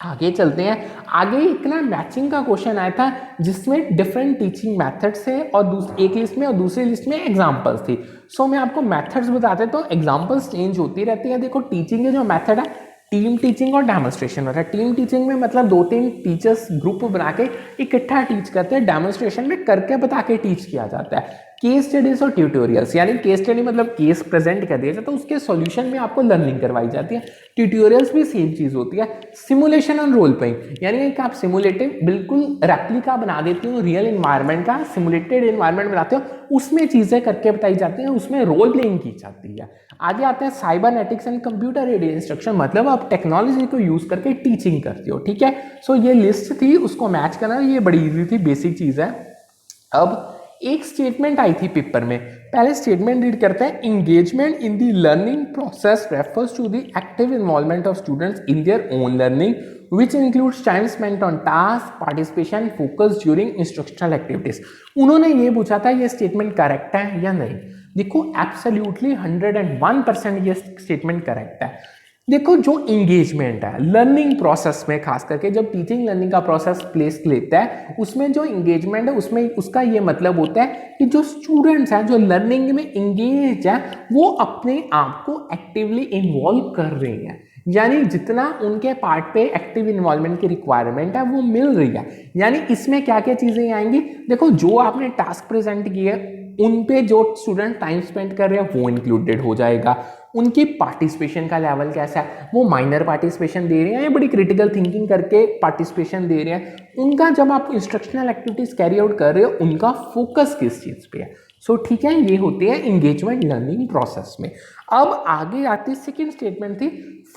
आगे चलते हैं। आगे एक ना मैचिंग का क्वेश्चन आया था जिसमें डिफरेंट टीचिंग मेथड्स है और एक लिस्ट में और दूसरी लिस्ट में एग्जांपल्स थी। सो मैं आपको मेथड्स बताते तो एग्जांपल्स चेंज होती रहती है। देखो टीचिंग के जो मेथड है टीम टीचिंग और डेमोन्स्ट्रेशन होता है। टीम टीचिंग में मतलब 2-3 टीचर्स ग्रुप बना के इकट्ठा टीच करते हैं, डेमोन्स्ट्रेशन में करके बता के टीच किया जाता है। केस स्टडीज और ट्यूटोरियल्स, यानी केस स्टडी मतलब केस प्रेजेंट कर दिया जाता है तो उसके सॉल्यूशन में आपको लर्निंग करवाई जाती है। ट्यूटोरियल्स भी सेम चीज होती है। सिमुलेशन और रोल प्लेइंग, यानी कि आप सिमुलेटिव बिल्कुल रेप्लिका बना देते हो, रियल एनवायरनमेंट का सिमुलेटेड एनवायरनमेंट बनाते हो, उसमें चीजें करके बताई जाती हैं, उसमें रोल प्लेइंग की जाती है। आगे आते हैं cybernetics and computer aided instruction, मतलब आप टेक्नोलॉजी को यूज करके टीचिंग करते हो। ठीक है, सो ये लिस्ट थी, उसको मैच करना ये बड़ी इजी थी, बेसिक चीज है। अब एक स्टेटमेंट आई थी पेपर में, पहले स्टेटमेंट रीड करते हैं। Engagement in the learning process refers to the active involvement of students in their own learning which includes time spent on task, participation, focus during instructional activities। उन्होंने ये पूछा था ये स्टेटमेंट करेक्ट है या नहीं। देखो एब्सोल्युटली 101% ये स्टेटमेंट करेक्ट है। देखो जो इंगेजमेंट है लर्निंग प्रोसेस में, खास करके जब टीचिंग लर्निंग का प्रोसेस प्लेस लेता है उसमें जो इंगेजमेंट है उसमें उसका ये मतलब होता है कि जो स्टूडेंट्स हैं जो लर्निंग में इंगेज है वो अपने आप को एक्टिवली इन्वॉल्व कर रहे हैं, यानी जितना उनके पार्ट पे एक्टिव इन्वॉल्वमेंट की रिक्वायरमेंट है वो मिल रही है। यानी इसमें क्या क्या चीजें आएंगी, देखो जो आपने टास्क प्रेजेंट किए उन पे जो स्टूडेंट टाइम स्पेंड कर रहे हैं वो इंक्लूडेड हो जाएगा। उनकी पार्टिसिपेशन का लेवल कैसा है, वो माइनर पार्टिसिपेशन दे रहे हैं या बड़ी क्रिटिकल थिंकिंग करके पार्टिसिपेशन दे रहे हैं, उनका जब आप इंस्ट्रक्शनल एक्टिविटीज कैरी आउट कर रहे हो उनका फोकस किस चीज पे है। सो ठीक है, ये होती है इंगेजमेंट लर्निंग प्रोसेस में। अब आगे आती सेकेंड स्टेटमेंट थी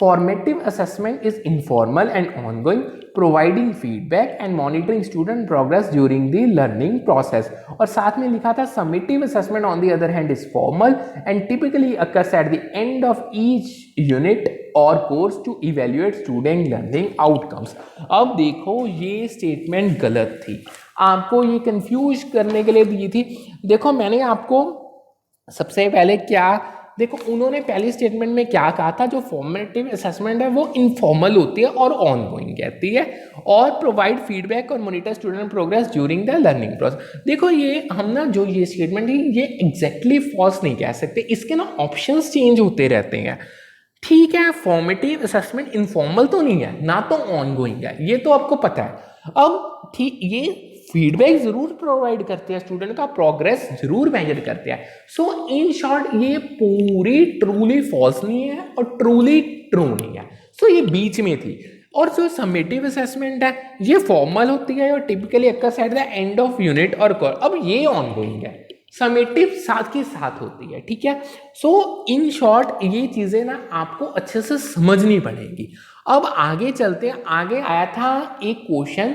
formative assessment is informal and ongoing providing feedback and monitoring student progress during the learning process. और साथ में लिखा था summative assessment on the other hand is formal and typically occurs at the end of each unit और course to evaluate student learning outcomes. अब देखो ये स्टेटमेंट गलत थी, आपको ये कंफ्यूज करने के लिए दी थी। देखो मैंने आपको सबसे पहले क्या, देखो उन्होंने पहली स्टेटमेंट में क्या कहा था, जो फॉर्मेटिव असेसमेंट है वो इनफॉर्मल होती है और ऑनगोइंग कहती है, और प्रोवाइड फीडबैक और monitor student progress during the learning process. देखो ये हम ना जो ये स्टेटमेंट है ये एग्जैक्टली फॉल्स नहीं कह सकते, इसके ना ऑप्शंस चेंज होते रहते हैं। ठीक है, फॉर्मेटिव असेसमेंट इनफॉर्मल तो नहीं है ना तो ऑनगोइंग है, ये तो आपको पता है। अब ठीक ये फीडबैक जरूर प्रोवाइड करते हैं, स्टूडेंट का प्रोग्रेस जरूर मेजर करते हैं। सो इन शॉर्ट ये पूरी ट्रूली फॉल्स नहीं है और ट्रूली ट्रू नहीं है, सो ये बीच में थी। और जो समेटिव असेसमेंट है ये फॉर्मल होती है और typically occurs at the end of unit और कोर्स। अब ये ऑनगोइंग है, समेटिव साथ के साथ होती है। ठीक है, सो इन शॉर्ट ये चीजें ना आपको अच्छे से समझनी पड़ेगी। अब आगे चलते हैं। आगे आया था एक question,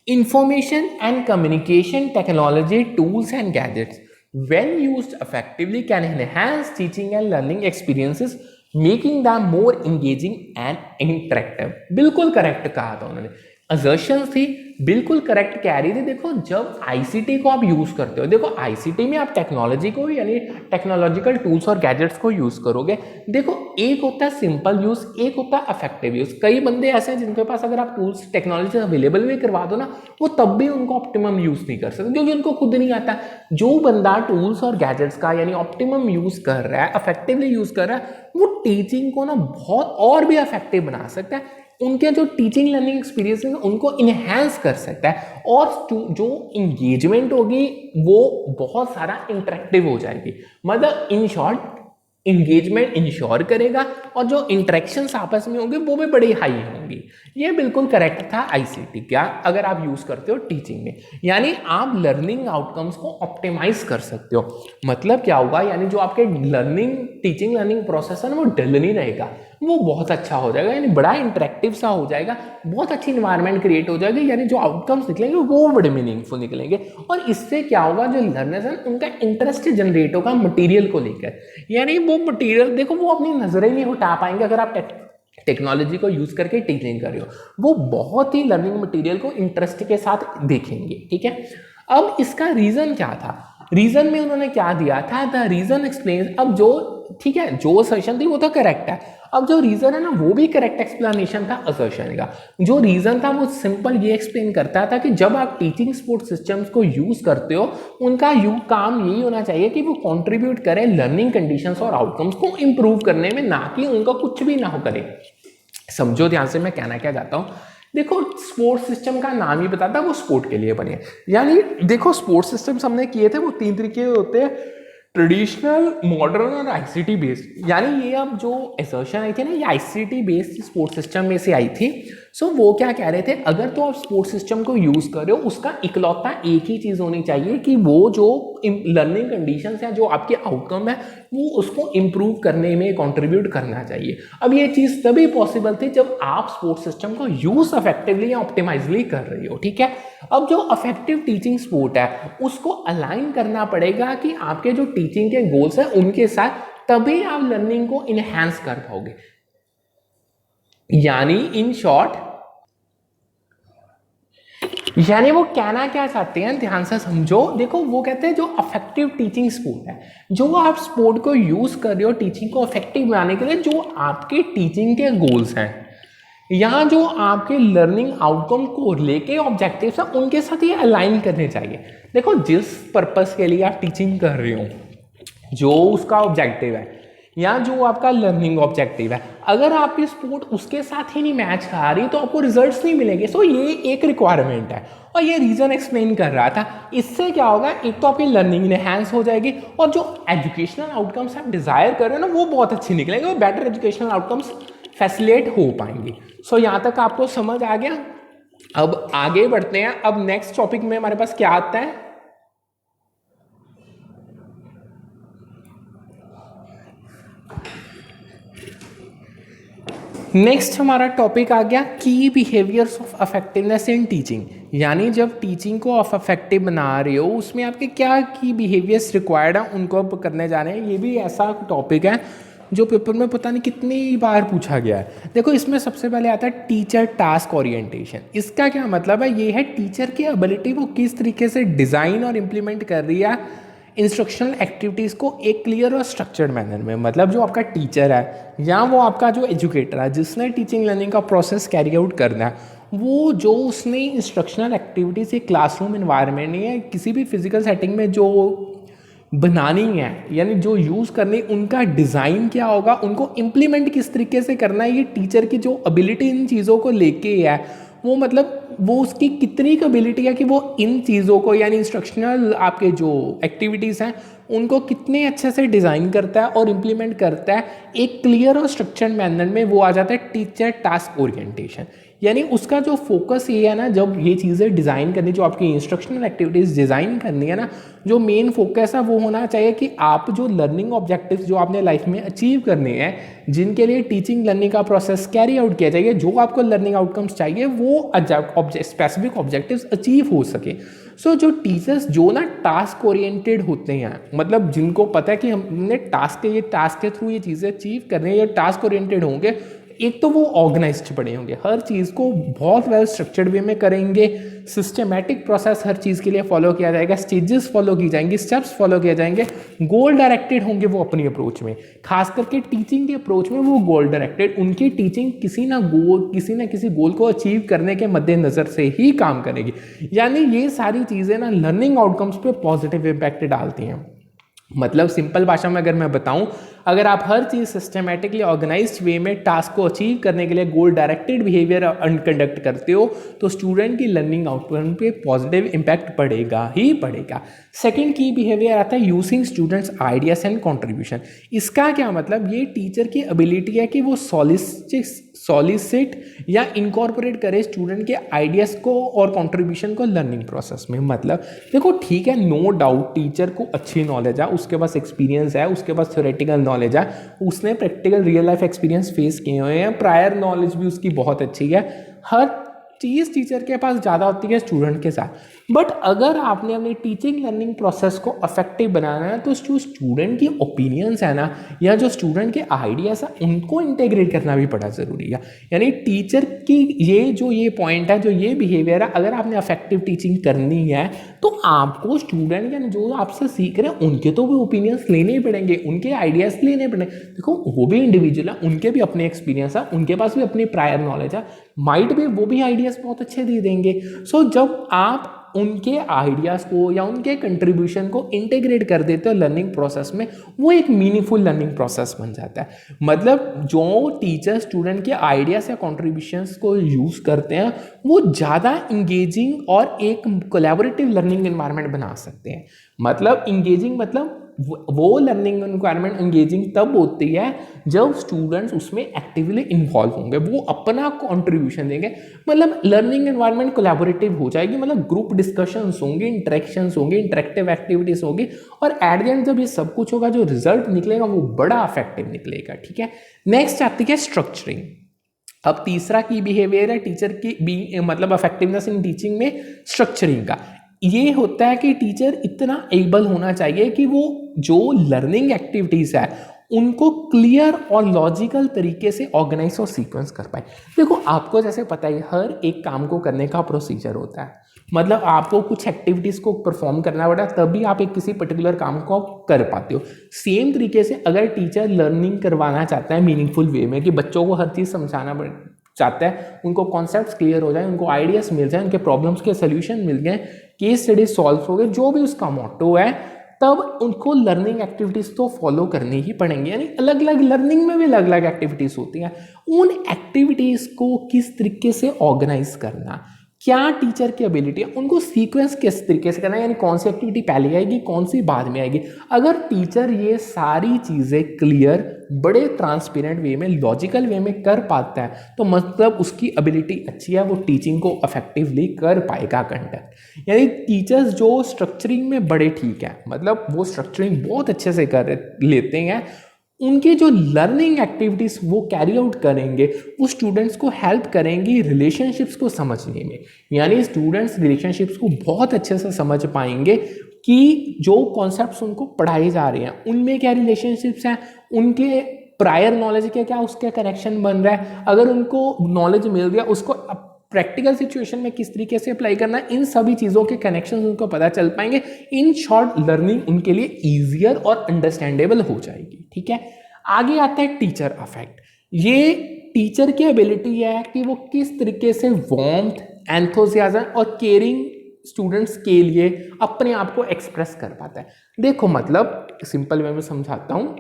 information and communication technology tools and gadgets when used effectively can enhance teaching and learning experiences making them more engaging and interactive। बिल्कुल करेक्ट कहा था उन्होंने, असर्शंस थी बिल्कुल करेक्ट कह रही थी। देखो जब आईसीटी को आप यूज करते हो, देखो आईसीटी में आप टेक्नोलॉजी को यानी टेक्नोलॉजिकल टूल्स और गैजेट्स को यूज करोगे। देखो एक होता है सिंपल यूज, एक होता है इफेक्टिव यूज। कई बंदे ऐसे हैं जिनके पास अगर आप टूल्स टेक्नोलॉजी अवेलेबल भी करवा दो ना, वो तब भी उनको ऑप्टिमम यूज नहीं कर सकते क्योंकि उनको खुद नहीं आता। जो बंदा टूल्स और गैजेट्स का यानी ऑप्टिमम यूज कर रहा है, इफेक्टिवली यूज कर रहा है, वो टीचिंग को ना बहुत और भी इफेक्टिव बना सकता है। उनके जो टीचिंग लर्निंग एक्सपीरियंस है उनको इन्हेंस कर सकता है, और जो इंगेजमेंट होगी वो बहुत सारा इंटरेक्टिव हो जाएगी। मतलब इन शॉर्ट इंगेजमेंट इंश्योर करेगा, और जो इंटरेक्शंस आपस में होंगे वो भी बड़ी हाई होंगी। ये बिल्कुल करेक्ट था आईसीटी का, अगर आप यूज करते हो टीचिंग में, यानी आप लर्निंग आउटकम्स को ऑप्टिमाइज कर सकते हो। मतलब क्या होगा, यानी जो आपके टीचिंग लर्निंग प्रोसेस है ना वो डल नहीं रहेगा, वो बहुत अच्छा हो जाएगा, यानी बड़ा इंटरेक्टिव सा हो जाएगा, बहुत अच्छी इन्वायरमेंट क्रिएट हो जाएगी, यानी जो आउटकम्स निकलेंगे वो बड़े मीनिंगफुल निकलेंगे। और इससे क्या होगा, जो लर्नर्स हैं उनका इंटरेस्ट जनरेट होगा मटेरियल को लेकर, यानी वो मटेरियल देखो वो अपनी नजरें नहीं हटा पाएंगे। अगर आप टेक्नोलॉजी को यूज करके टीचिंग कर रहे हो, वो बहुत ही लर्निंग मटेरियल को इंटरेस्ट के साथ देखेंगे। ठीक है, अब इसका रीजन क्या था, रीजन में उन्होंने क्या दिया था, द रीजन एक्सप्लेन। अब जो ठीक है जो असर्शन थी वो तो करेक्ट है, अब जो रीजन है ना वो भी करेक्ट एक्सप्लेनेशन था असर्शन का। जो रीजन था वो सिंपल ये एक्सप्लेन करता था कि जब आप टीचिंग सपोर्ट सिस्टम्स को यूज करते हो, उनका काम यही होना चाहिए कि वो कंट्रीब्यूट करें लर्निंग कंडीशंस और आउटकम्स को इंप्रूव करने में, ना कि उनका कुछ भी ना हो करे। समझो ध्यान से मैं कहना क्या चाहता हूँ। देखो स्पोर्ट्स सिस्टम का नाम ही बताता है वो स्पोर्ट के लिए बने, यानी देखो स्पोर्ट्स सिस्टम्स हमने किए थे वो 3 तरीके होते हैं, ट्रेडिशनल, मॉडर्न और आईसीटी बेस्ड। यानी ये अब जो असर्शन आई थी ना ये आईसीटी बेस्ड स्पोर्ट्स सिस्टम में से आई थी। सो वो क्या कह रहे थे, अगर तो आप स्पोर्ट्स सिस्टम को यूज कर रहे हो उसका इकलौता एक ही चीज होनी चाहिए कि वो जो लर्निंग कंडीशंस है, जो आपके आउटकम है, वो उसको इंप्रूव करने में कंट्रीब्यूट करना चाहिए। अब ये चीज तभी पॉसिबल थी जब आप स्पोर्ट्स सिस्टम को यूज इफेक्टिवली या ऑप्टिमाइजली कर रही हो। ठीक है, अब जो इफेक्टिव टीचिंग सपोर्ट है उसको अलाइन करना पड़ेगा कि आपके जो टीचिंग के गोल्स हैं उनके साथ, तभी आप लर्निंग को इनहेंस कर पाओगे। यानी इन शॉर्ट, यानी वो कहना क्या चाहते हैं ध्यान से समझो। देखो वो कहते हैं जो इफेक्टिव टीचिंग सपोर्ट है, जो आप सपोर्ट को यूज कर रहे हो टीचिंग को इफेक्टिव बनाने के लिए, जो आपके टीचिंग के गोल्स हैं या जो आपके लर्निंग आउटकम को लेके ऑब्जेक्टिव्स हैं उनके साथ ये अलाइन करने चाहिए। देखो जिस पर्पस के लिए आप टीचिंग कर रहे हो, जो उसका ऑब्जेक्टिव है या जो आपका लर्निंग ऑब्जेक्टिव है, अगर आपकी सपोर्ट उसके साथ ही नहीं मैच खा रही तो आपको रिजल्ट्स नहीं मिलेंगे। सो ये एक रिक्वायरमेंट है, और ये रीजन एक्सप्लेन कर रहा था। इससे क्या होगा, एक तो आपकी लर्निंग इनहैंस हो जाएगी, और जो एजुकेशनल आउटकम्स आप डिजायर कर रहे हो ना वो बहुत अच्छे निकलेंगे, और बेटर एजुकेशनल आउटकम्स फैसिलिटेट हो पाएंगे। सो यहाँ तक आपको समझ आ गया। अब आगे बढ़ते हैं। अब नेक्स्ट टॉपिक में हमारे पास क्या आता है, नेक्स्ट हमारा टॉपिक आ गया की behaviours of effectiveness in teaching. यानी जब टीचिंग को आप इफेक्टिव बना रहे हो उसमें आपके क्या की बिहेवियर्स रिक्वायर्ड है उनको आप करने जा रहे हैं। ये भी ऐसा टॉपिक है जो पेपर में पता नहीं कितनी बार पूछा गया है। देखो इसमें सबसे पहले आता है टीचर टास्क ओरिएंटेशन। इसका क्या मतलब है, ये है टीचर की एबिलिटी वो किस तरीके से डिज़ाइन और इम्प्लीमेंट कर रही है इंस्ट्रक्शनल एक्टिविटीज़ को एक क्लियर और स्ट्रक्चर्ड मैनर में। मतलब जो आपका टीचर है या वो आपका जो एजुकेटर है जिसने टीचिंग लर्निंग का प्रोसेस कैरी आउट करना है, वो जो उसने इंस्ट्रक्शनल एक्टिविटीज़ एक क्लासरूम इन्वायरमेंट नहीं है किसी भी फिजिकल सेटिंग में जो बनानी है, यानी जो यूज़ करनी, उनका डिज़ाइन क्या होगा, उनको इम्प्लीमेंट किस तरीके से करना है, ये टीचर की जो एबिलिटी इन चीज़ों को लेके है, वो मतलब वो उसकी कितनी एबिलिटी है कि वो इन चीज़ों को यानी इंस्ट्रक्शनल आपके जो एक्टिविटीज़ हैं उनको कितने अच्छे से डिज़ाइन करता है और इम्प्लीमेंट करता है एक क्लियर और स्ट्रक्चर्ड मैनर में। वो आ जाता है टीचर टास्क ओरिएंटेशन। यानी उसका जो फोकस ये है ना, जब ये चीज़ें डिज़ाइन करनी, जो आपकी इंस्ट्रक्शनल एक्टिविटीज़ डिज़ाइन करनी है ना, जो मेन फोकस है वो होना चाहिए कि आप जो लर्निंग ऑब्जेक्टिव्स जो आपने लाइफ में अचीव करने हैं, जिनके लिए टीचिंग लर्निंग का प्रोसेस कैरी आउट किया जाएगा, जो आपको लर्निंग आउटकम्स चाहिए वो स्पेसिफिक ऑब्जेक्टिव्स अचीव हो सके। सो जो टीचर्स जो ना टास्क ओरिएंटेड होते हैं, मतलब जिनको पता है कि हमने टास्क के थ्रू ये चीज़ें अचीव करनी है, ये टास्क ओरिएंटेड होंगे, एक तो वो ऑर्गेनाइज्ड पड़े होंगे, हर चीज़ को बहुत वेल स्ट्रक्चर्ड वे में करेंगे, सिस्टमेटिक प्रोसेस हर चीज़ के लिए फॉलो किया जाएगा, स्टेजेस फॉलो की जाएंगी, स्टेप्स फॉलो किए जाएंगे, गोल डायरेक्टेड होंगे वो अपनी अप्रोच में, खास करके टीचिंग के अप्रोच में वो गोल डायरेक्टेड, उनकी टीचिंग किसी ना किसी गोल को अचीव करने के मद्देनज़र से ही काम करेगी। यानी ये सारी चीज़ें ना लर्निंग आउटकम्स पे पॉजिटिव इम्पैक्ट डालती हैं। मतलब सिंपल भाषा में अगर मैं बताऊं, अगर आप हर चीज़ सिस्टमेटिकली ऑर्गेनाइज्ड वे में टास्क को अचीव करने के लिए गोल डायरेक्टेड बिहेवियर कंडक्ट करते हो तो स्टूडेंट की लर्निंग आउटकम पे पॉजिटिव इंपैक्ट पड़ेगा ही पड़ेगा। सेकंड की बिहेवियर आता है using students ideas and contribution. इसका क्या मतलब, ये टीचर की एबिलिटी है कि वो सॉलिसिट या इनकॉर्पोरेट करे स्टूडेंट के आइडियाज़ को और कंट्रीब्यूशन को लर्निंग प्रोसेस में। मतलब देखो ठीक है, नो डाउट टीचर को अच्छी नॉलेज है, उसके पास एक्सपीरियंस है, उसके पास थ्योरेटिकल नॉलेज है, उसने practical real life experience face किए हुए हैं, प्रायर नॉलेज भी उसकी बहुत अच्छी है, हर चीज़ टीचर के पास ज़्यादा होती है स्टूडेंट के साथ। बट अगर आपने अपनी टीचिंग लर्निंग प्रोसेस को इफेक्टिव बनाना है तो जो स्टूडेंट की ओपिनियंस है ना, या जो स्टूडेंट के आइडियाज़ है, उनको इंटीग्रेट करना भी बड़ा ज़रूरी है। यानी टीचर की ये पॉइंट है, जो ये बिहेवियर है, अगर आपने इफेक्टिव टीचिंग करनी है तो आपको स्टूडेंट यानी जो आपसे सीख रहे हैं उनके तो भी ओपिनियंस लेने ही पड़ेंगे, उनके आइडियाज़ लेने पड़ेंगे। देखो वो भी इंडिविजुअल है, उनके भी अपने एक्सपीरियंस है, उनके पास भी अपनी प्रायर नॉलेज है, माइट भी वो भी आइडियाज़ बहुत अच्छे दे देंगे। सो जब आप उनके आइडियाज़ को या उनके कंट्रीब्यूशन को इंटीग्रेट कर देते हो लर्निंग प्रोसेस में, वो एक मीनिंगफुल लर्निंग प्रोसेस बन जाता है। मतलब जो टीचर स्टूडेंट के आइडियाज़ या कंट्रीब्यूशंस को यूज़ करते हैं वो ज़्यादा इंगेजिंग और एक कोलैबोरेटिव लर्निंग एनवायरनमेंट बना सकते हैं। मतलब इंगेजिंग मतलब वो लर्निंग एनवायरनमेंट इंगेजिंग तब होती है जब स्टूडेंट्स उसमें एक्टिवली इन्वॉल्व होंगे, वो अपना कंट्रीब्यूशन देंगे। मतलब लर्निंग एनवायरनमेंट कोलैबोरेटिव हो जाएगी, मतलब ग्रुप डिस्कशंस होंगे, इंटरेक्शंस होंगे, इंटरेक्टिव एक्टिविटीज होगी, और एट द एंड जब ये सब कुछ होगा जो रिजल्ट निकलेगा वो बड़ा इफेक्टिव निकलेगा। ठीक है, नेक्स्ट आती है स्ट्रक्चरिंग। अब तीसरा की बिहेवियर है टीचर की मतलब इफेक्टिवनेस इन टीचिंग में स्ट्रक्चरिंग का। ये होता है कि टीचर इतना एबल होना चाहिए कि वो जो लर्निंग एक्टिविटीज़ है उनको क्लियर और लॉजिकल तरीके से ऑर्गेनाइज और सीक्वेंस कर पाए। देखो आपको जैसे पता है हर एक काम को करने का प्रोसीजर होता है, मतलब आपको कुछ एक्टिविटीज़ को परफॉर्म करना पड़ता है तभी आप एक किसी पर्टिकुलर काम को कर पाते हो। सेम तरीके से अगर टीचर लर्निंग करवाना चाहता है मीनिंगफुल वे में, कि बच्चों को हर चीज़ समझाना चाहता है, उनको कॉन्सेप्ट्स क्लियर हो जाए, उनको आइडियाज़ मिल जाए, उनके प्रॉब्लम्स के सोल्यूशन मिल गए, केस स्टडी सॉल्व हो गए, जो भी उसका मोटो है, तब उनको लर्निंग एक्टिविटीज़ तो फॉलो करनी ही पड़ेंगी। यानी अलग अलग लर्निंग में भी अलग अलग एक्टिविटीज़ होती हैं, उन एक्टिविटीज़ को किस तरीके से ऑर्गेनाइज करना, क्या टीचर की एबिलिटी है, उनको सीक्वेंस किस तरीके से करना है, यानी कौन सी एक्टिविटी पहले आएगी कौन सी बाद में आएगी। अगर टीचर ये सारी चीज़ें क्लियर बड़े ट्रांसपेरेंट वे में लॉजिकल वे में कर पाता है तो मतलब उसकी एबिलिटी अच्छी है, वो टीचिंग को इफेक्टिवली कर पाएगा कंटेंट। यानी टीचर्स जो स्ट्रक्चरिंग में बड़े ठीक है, मतलब वो स्ट्रक्चरिंग बहुत अच्छे से कर लेते हैं, उनकी जो लर्निंग एक्टिविटीज़ वो कैरी आउट करेंगे वो स्टूडेंट्स को हेल्प करेंगी रिलेशनशिप्स को समझने में। यानी स्टूडेंट्स रिलेशनशिप्स को बहुत अच्छे से समझ पाएंगे कि जो कॉन्सेप्ट्स उनको पढ़ाए जा रहे हैं उनमें क्या रिलेशनशिप्स हैं, उनके प्रायर नॉलेज के क्या उसका कनेक्शन बन रहा है, अगर उनको नॉलेज मिल गया उसको प्रैक्टिकल सिचुएशन में किस तरीके से अप्लाई करना है, इन सभी चीज़ों के कनेक्शंस उनको पता चल पाएंगे। इन शॉर्ट लर्निंग उनके लिए ईजियर और अंडरस्टैंडेबल हो जाएगी। ठीक है, आगे आता है टीचर अफेक्ट। ये टीचर की एबिलिटी है कि वो किस तरीके से वार्मथ, एंथुसियाज्म और केयरिंग स्टूडेंट्स के लिए अपने आप को एक्सप्रेस कर पाता है। देखो मतलब सिंपल वे में समझाता हूँ।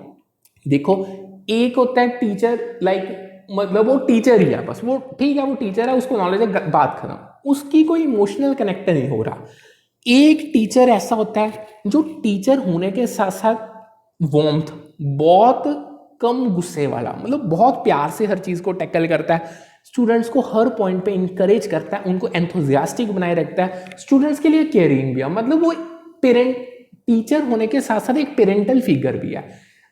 देखो एक होता है टीचर मतलब वो टीचर ही है, बस वो ठीक है, वो टीचर है, उसको नॉलेज है, बात खत्म, उसकी कोई इमोशनल कनेक्ट नहीं हो रहा। एक टीचर ऐसा होता है जो टीचर होने के साथ साथ वार्मथ, बहुत कम गुस्से वाला, मतलब बहुत प्यार से हर चीज़ को टैकल करता है, स्टूडेंट्स को हर पॉइंट पे इंकरेज करता है, उनको एंथुसियास्टिक बनाए रखता है, स्टूडेंट्स के लिए केयरिंग भी है, मतलब वो पेरेंट, टीचर होने के साथ साथ एक पेरेंटल फिगर भी है।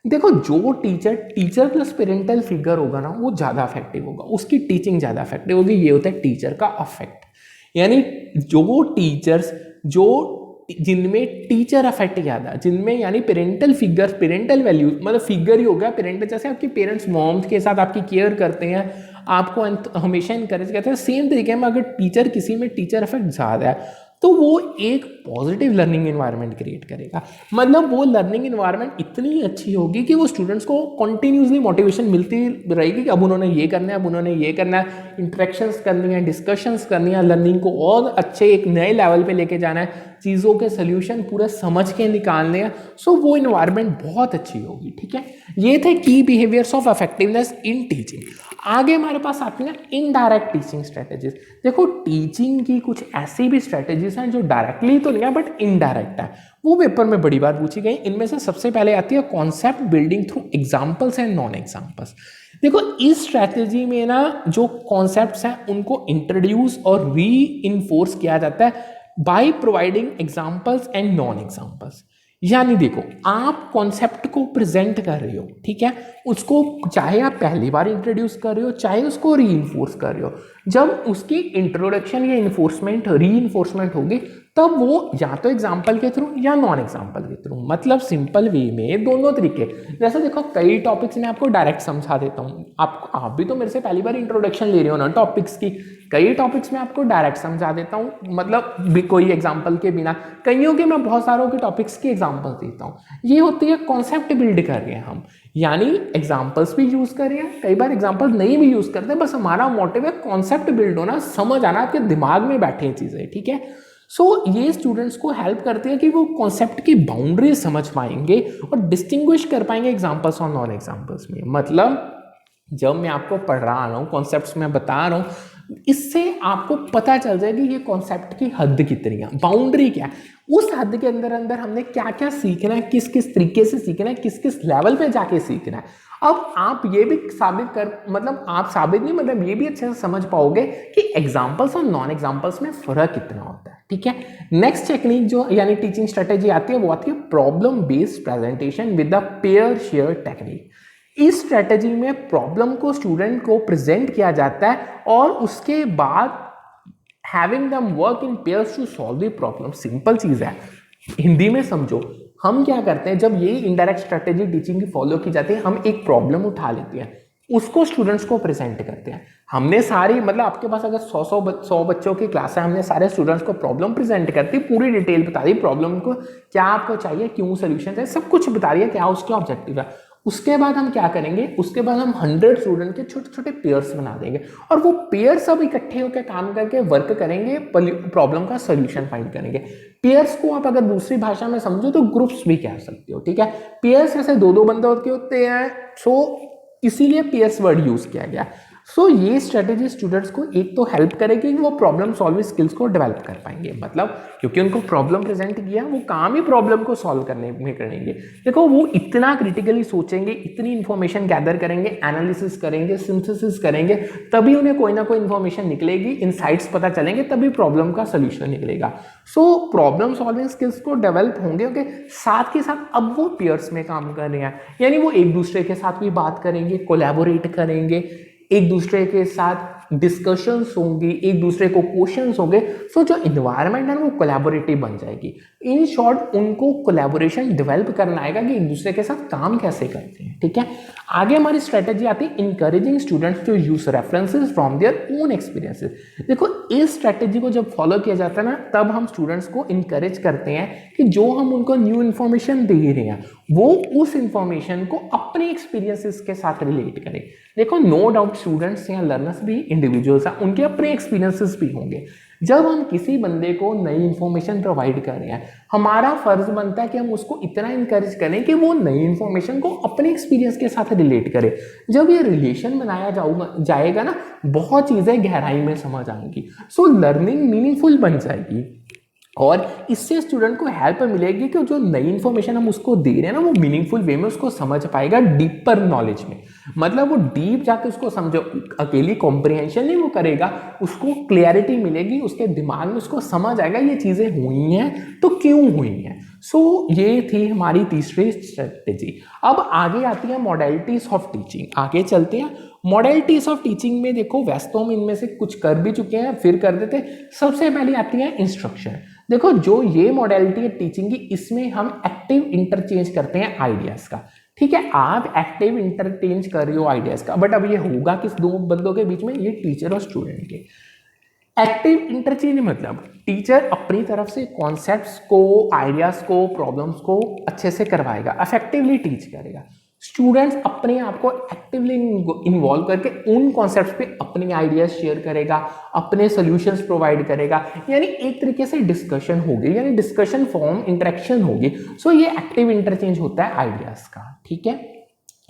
देखो जो टीचर प्लस पेरेंटल फिगर होगा ना वो ज़्यादा इफेक्टिव होगा, उसकी टीचिंग ज़्यादा इफेक्टिव होगी। ये होता है टीचर का अफेक्ट। यानी जो टीचर्स जिनमें टीचर अफेक्ट ज़्यादा, जिनमें यानी पेरेंटल फिगर, पेरेंटल वैल्यू, मतलब फिगर ही हो गया पेरेंटल, जैसे आपके पेरेंट्स मॉम के साथ आपकी केयर करते हैं, आपको हमेशा इंकरेज करते हैं, सेम तरीके में अगर टीचर किसी में टीचर अफेक्ट ज़्यादा है तो वो एक पॉजिटिव लर्निंग एनवायरनमेंट क्रिएट करेगा। मतलब वो लर्निंग एनवायरनमेंट इतनी अच्छी होगी कि वो स्टूडेंट्स को कंटिन्यूसली मोटिवेशन मिलती रहेगी कि अब उन्होंने ये करना है, अब उन्होंने ये करना है, इंटरेक्शंस करनी है, डिस्कशंस करनी है, लर्निंग को और अच्छे एक नए लेवल पे लेके जाना है, चीज़ों के सोल्यूशन पूरे समझ के निकालने हैं, सो वो इन्वायरमेंट बहुत अच्छी होगी। ठीक है, ये थे की behaviours of effectiveness in teaching. आगे हमारे पास आती है इनडायरेक्ट टीचिंग स्ट्रेटेजीज। देखो टीचिंग की कुछ ऐसी भी स्ट्रेटेजीज हैं जो डायरेक्टली तो नहीं है बट इनडायरेक्ट है, वो पेपर में बड़ी बार पूछी गई। इनमें से सबसे पहले आती है concept building through examples and non examples. देखो इस स्ट्रैटेजी में ना जो कॉन्सेप्ट्स हैं उनको इंट्रोड्यूस और री इन्फोर्स किया जाता है by providing examples and non examples. यानी देखो आप कॉन्सेप्ट को प्रेजेंट कर रहे हो, ठीक है, उसको चाहे आप पहली बार इंट्रोड्यूस कर रहे हो चाहे उसको री इन्फोर्स कर रहे हो, जब उसकी इंट्रोडक्शन या इन्फोर्समेंट री इन्फोर्समेंट होगी तब वो या तो एग्जाम्पल के थ्रू या नॉन एग्जाम्पल के थ्रू, मतलब सिंपल वे में दोनों तरीके। जैसे देखो कई टॉपिक्स मैं आपको डायरेक्ट समझा देता हूँ, आप भी तो मेरे से पहली बार इंट्रोडक्शन ले रहे हो ना टॉपिक्स की, कई टॉपिक्स में आपको डायरेक्ट समझा देता हूँ, मतलब भी कोई एग्जाम्पल के बिना। कईयों के मैं बहुत सारों के टॉपिक्स की एग्जाम्पल देता हूँ। ये होती है कॉन्सेप्ट बिल्ड कर रहे हैं हम, यानी एग्जाम्पल्स भी यूज कर रहे हैं, कई बार एग्जाम्पल नहीं भी यूज करते, बस हमारा मोटिव है कॉन्सेप्ट बिल्ड होना, समझ आना, आपके दिमाग में बैठे चीजें। ठीक है, सो ये स्टूडेंट्स को हेल्प करते हैं कि वो कॉन्सेप्ट की बाउंड्री समझ पाएंगे और डिस्टिंग्विश कर पाएंगे एग्जाम्पल्स और नॉन एग्जाम्पल्स में। मतलब जब मैं आपको पढ़ रहा हूँ, कॉन्सेप्ट्स में बता रहा हूँ, इससे आपको पता चल जाएगी ये कॉन्सेप्ट की हद कितनी है, बाउंड्री क्या है, उस हद के अंदर अंदर हमने क्या क्या सीखना है, किस किस तरीके से सीखना है, किस किस लेवल पे जाके सीखना है। अब आप ये भी साबित कर, मतलब आप साबित नहीं, मतलब ये भी अच्छे से समझ पाओगे कि एग्जाम्पल्स और नॉन एग्जाम्पल्स में फर्क कितना होता है। ठीक है, नेक्स्ट टेक्निक जो यानी टीचिंग स्ट्रेटेजी आती है वो आती है problem based presentation with the pair share technique. इस स्ट्रेटेजी में प्रॉब्लम को स्टूडेंट को प्रेजेंट किया जाता है और उसके बाद having them work in pairs to solve the problem. Simple चीज है, हिंदी में समझो। हम क्या करते हैं, जब ये इनडायरेक्ट स्ट्रेटेजी टीचिंग की फॉलो की जाती है, हम एक प्रॉब्लम उठा लेते हैं, उसको स्टूडेंट्स को प्रेजेंट करते हैं। हमने सारी, मतलब आपके पास अगर 100 बच्चों की क्लास है, हमने सारे स्टूडेंट्स को प्रॉब्लम प्रेजेंट करती, पूरी डिटेल बता दी प्रॉब्लम को, क्या आपको चाहिए, क्यों सोल्यूशन चाहिए, सब कुछ बता दिया, क्या उसके ऑब्जेक्टिव है। उसके बाद हम क्या करेंगे, उसके बाद हम 100 स्टूडेंट के छोटे छोटे पेयर्स बना देंगे और वो पेयर सब इकट्ठे होकर काम करके वर्क करेंगे, प्रॉब्लम का सोल्यूशन फाइंड करेंगे। पेयर्स को आप अगर दूसरी भाषा में समझो तो ग्रुप्स भी कह सकते हो। ठीक है, पेयर्स ऐसे दो दो बंदे होते हैं, सो इसीलिए पेयर्स वर्ड यूज किया गया। सो ये स्ट्रेटेजी स्टूडेंट्स को एक तो हेल्प करेगी कि वो प्रॉब्लम सॉल्विंग स्किल्स को डेवलप कर पाएंगे, मतलब क्योंकि उनको प्रॉब्लम प्रेजेंट किया, वो काम ही प्रॉब्लम को सॉल्व करने में करेंगे। देखो वो इतना क्रिटिकली सोचेंगे, इतनी इंफॉर्मेशन गैदर करेंगे, एनालिसिस करेंगे, सिंथेसिस करेंगे, तभी उन्हें कोई ना कोई इंफॉर्मेशन निकलेगी, इनसाइट्स पता चलेंगे, तभी प्रॉब्लम का सोल्यूशन निकलेगा। सो प्रॉब्लम सॉल्विंग स्किल्स को डेवलप होंगे, ओके, साथ के साथ अब वो पेयर्स में काम कर रहे हैं, यानी वो एक दूसरे के साथ भी बात करेंगे, कोलैबोरेट करेंगे, एक दूसरे के साथ डिस्कशंस होंगी, एक दूसरे को क्वेश्चंस होंगे। सो जो इन्वायरमेंट है वो कोलैबोरेटिव बन जाएगी। इन शॉर्ट उनको कोलैबोरेशन डेवलप करना आएगा कि एक दूसरे के साथ काम कैसे करते हैं। ठीक है, आगे हमारी स्ट्रेटेजी आती है encouraging students to use references from their own experiences. देखो इस स्ट्रेटेजी को जब फॉलो किया जाता है ना, तब हम स्टूडेंट्स को इनकरेज करते हैं कि जो हम उनको न्यू इन्फॉर्मेशन दे रहे हैं वो उस इंफॉर्मेशन को अपने एक्सपीरियंसेस के साथ रिलेट करें। देखो नो डाउट स्टूडेंट्स या लर्नर्स भी इंडिविजुअल्स हैं, उनके अपने एक्सपीरियंसेस भी होंगे। जब हम किसी बंदे को नई इंफॉर्मेशन प्रोवाइड कर रहे हैं, हमारा फर्ज बनता है कि हम उसको इतना इंकरेज करें कि वो नई इंफॉर्मेशन को अपने एक्सपीरियंस के साथ रिलेट करे। जब ये रिलेशन बनाया जाएगा ना, बहुत चीज़ें गहराई में समझ आएंगी, सो लर्निंग मीनिंगफुल बन जाएगी और इससे स्टूडेंट को हेल्प मिलेगी कि जो नई इन्फॉर्मेशन हम उसको दे रहे हैं ना, वो मीनिंगफुल वे में उसको समझ पाएगा, डीपर नॉलेज में, मतलब वो डीप जाके उसको समझो, अकेली कॉम्प्रिहेंशन नहीं वो करेगा, उसको क्लियरिटी मिलेगी, उसके दिमाग में उसको समझ आएगा ये चीज़ें हुई हैं तो क्यों हुई हैं। सो ये थी हमारी तीसरी स्ट्रेटेजी। अब आगे आती है मॉडलिटीज ऑफ टीचिंग, आगे चलते हैं। मॉडलिटीज ऑफ टीचिंग में देखो वैसे तो हम इनमें से कुछ कर भी चुके हैं, फिर कर देते। सबसे पहले आती है इंस्ट्रक्शन। देखो जो ये मॉडलिटी है टीचिंग की, इसमें हम एक्टिव इंटरचेंज करते हैं आइडियाज का। ठीक है, आप एक्टिव इंटरचेंज कर रहे हो आइडियाज का, बट अब ये होगा किस दो बंदों के बीच में, ये टीचर और स्टूडेंट के। एक्टिव इंटरचेंज मतलब टीचर अपनी तरफ से कॉन्सेप्ट्स को, आइडियाज को, प्रॉब्लम्स को अच्छे से करवाएगा, इफेक्टिवली टीच करेगा। स्टूडेंट्स अपने आप को एक्टिवली इन्वॉल्व करके उन कॉन्सेप्ट्स पे अपने आइडियाज शेयर करेगा, अपने सॉल्यूशंस प्रोवाइड करेगा, यानी एक तरीके से डिस्कशन होगी, यानी डिस्कशन फॉर्म इंटरेक्शन होगी। सो ये एक्टिव इंटरचेंज होता है आइडियाज का, ठीक है।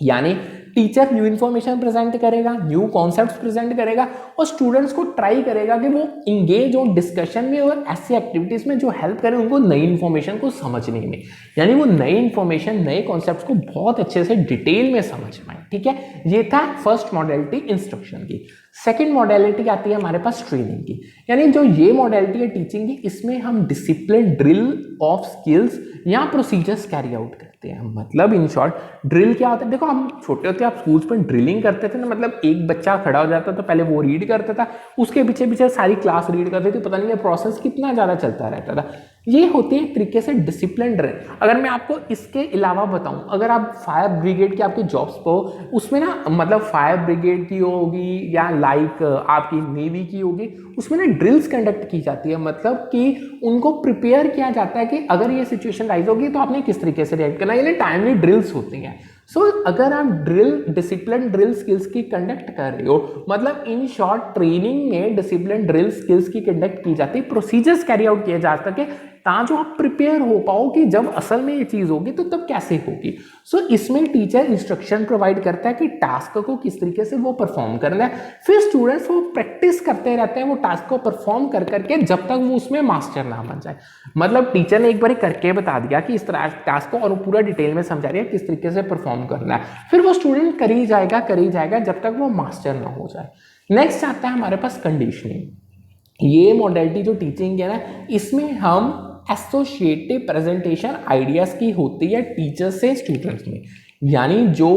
यानी टीचर न्यू इन्फॉर्मेशन प्रेजेंट करेगा, न्यू कॉन्सेप्ट्स प्रेजेंट करेगा और स्टूडेंट्स को ट्राई करेगा कि वो इंगेज हो डिस्कशन में और ऐसी एक्टिविटीज में जो हेल्प करें उनको नई इन्फॉर्मेशन को समझने में, यानी वो नई इन्फॉर्मेशन नए कॉन्सेप्ट्स को बहुत अच्छे से डिटेल में समझ पाए, ठीक है। ये था फर्स्ट मॉडलिटी इंस्ट्रक्शन की। सेकेंड मॉडलिटी आती है हमारे पास ट्रेनिंग की, यानी जो ये मॉडलिटी है टीचिंग की, इसमें हम डिसिप्लिन ड्रिल ऑफ स्किल्स या प्रोसीजर्स कैरी आउट करते हैं। मतलब इन शॉर्ट ड्रिल क्या होता है, देखो हम छोटे होते आप स्कूल्स में ड्रिलिंग करते थे ना, मतलब एक बच्चा खड़ा हो जाता था, पहले वो रीड करता था, उसके पीछे पीछे सारी क्लास रीड करती थी, पता नहीं ये प्रोसेस कितना ज़्यादा चलता रहता था। ये होते हैं तरीके से डिसिप्लिन ड्रिल। अगर मैं आपको इसके अलावा बताऊं, अगर आप फायर ब्रिगेड की आपकी जॉब्स को उसमें ना, मतलब फायर ब्रिगेड की होगी या लाइक आपकी नेवी की होगी, उसमें ना ड्रिल्स कंडक्ट की जाती है, मतलब कि उनको प्रिपेयर किया जाता है कि अगर ये सिचुएशन राइज होगी तो आपने किस तरीके से रिएक्ट करना है, यानी टाइमली ड्रिल्स होती हैं। सो अगर आप ड्रिल डिसिप्लिन ड्रिल स्किल्स की कंडक्ट कर रहे हो, मतलब इन शॉर्ट ट्रेनिंग में डिसिप्लिन ड्रिल स्किल्स की कंडक्ट की जाती है, प्रोसीजर्स कैरी आउट किए जा सके, ताकि आप प्रिपेयर हो पाओ कि जब असल में ये चीज़ होगी तो तब कैसे होगी। सो इसमें टीचर इंस्ट्रक्शन प्रोवाइड करता है कि टास्क को किस तरीके से वो परफॉर्म करना है, फिर स्टूडेंट्स वो प्रैक्टिस करते रहते हैं वो टास्क को परफॉर्म कर करके, जब तक वो उसमें मास्टर ना बन जाए। मतलब टीचर ने एक बार करके बता दिया कि इस तरह टास्क को, और पूरा डिटेल में समझा रही है किस तरीके से परफॉर्म करना है, फिर वो स्टूडेंट कर ही जाएगा जब तक वो मास्टर ना हो जाए। नेक्स्ट आता है हमारे पास कंडीशनिंग। ये मॉडलिटी जो टीचिंग है ना, इसमें हम एसोसिएटिव प्रेजेंटेशन आइडियाज की होती है टीचर्स से स्टूडेंट्स में, यानी जो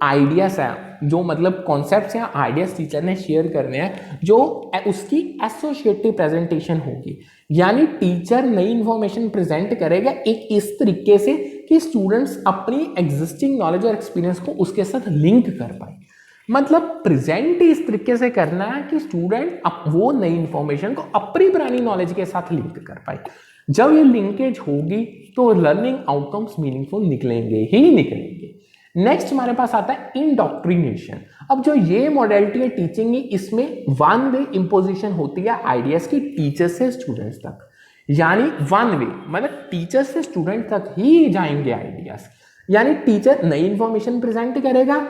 आइडियाज है, जो मतलब कॉन्सेप्ट्स या आइडियाज टीचर ने शेयर करने हैं, जो उसकी एसोसिएटिव प्रेजेंटेशन होगी, यानी टीचर नई इंफॉर्मेशन प्रेजेंट करेगा एक इस तरीके से कि स्टूडेंट्स अपनी एग्जिस्टिंग नॉलेज और एक्सपीरियंस को उसके साथ लिंक कर पाए। मतलब प्रेजेंट इस तरीके से करना है कि स्टूडेंट वो नई इंफॉर्मेशन को अपनी पुरानी नॉलेज के साथ लिंक कर पाए। जब ये लिंकेज होगी तो लर्निंग आउटकम्स मीनिंगफुल निकलेंगे। नेक्स्ट हमारे पास आता है इंडोक्ट्रिनेशन। अब जो ये मॉडलिटी है टीचिंग की, इसमें वन वे इंपोजिशन होती है आइडियाज की टीचर से स्टूडेंट्स तक, यानी वन वे मतलब टीचर से स्टूडेंट तक ही जाएंगे आइडियाज, यानी टीचर नई इंफॉर्मेशन प्रेजेंट करेगा,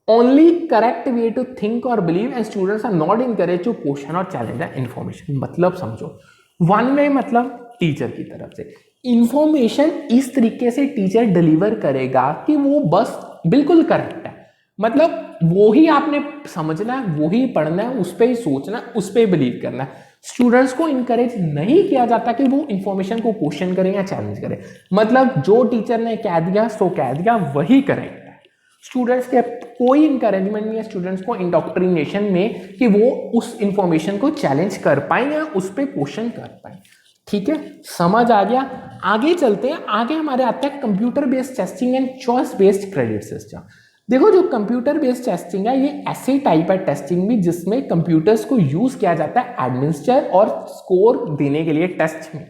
only correct way to think और believe and students are not encourage to question और चैलेंज द इंफॉर्मेशन। मतलब समझो, वन वे मतलब टीचर की तरफ से इंफॉर्मेशन इस तरीके से टीचर डिलीवर करेगा कि वो बस बिल्कुल करेक्ट है, मतलब वो ही आपने समझना है, वो ही पढ़ना है, उस पर ही सोचना है, उस पर बिलीव करना है। स्टूडेंट्स को इनकरेज नहीं किया जाता कि वो इंफॉर्मेशन को क्वेश्चन करें या चैलेंज करें, मतलब जो टीचर ने कह दिया सो कह दिया वही करेक्ट है। स्टूडेंट्स के कोई इंकरेजमेंट नहीं है स्टूडेंट्स को इंडोक्ट्रिनेशन में कि वो उस इंफॉर्मेशन को चैलेंज कर पाए या उस पर क्वेश्चन कर पाए। ठीक है, समझ आ गया। आगे चलते हैं। आगे हमारे आता है computer based testing and choice based credit system. देखो, जो कंप्यूटर बेस्ड टेस्टिंग है ये ऐसी टाइप है टेस्टिंग भी जिसमें कंप्यूटर्स को यूज किया जाता है एडमिनिस्टर और स्कोर देने के लिए टेस्ट में।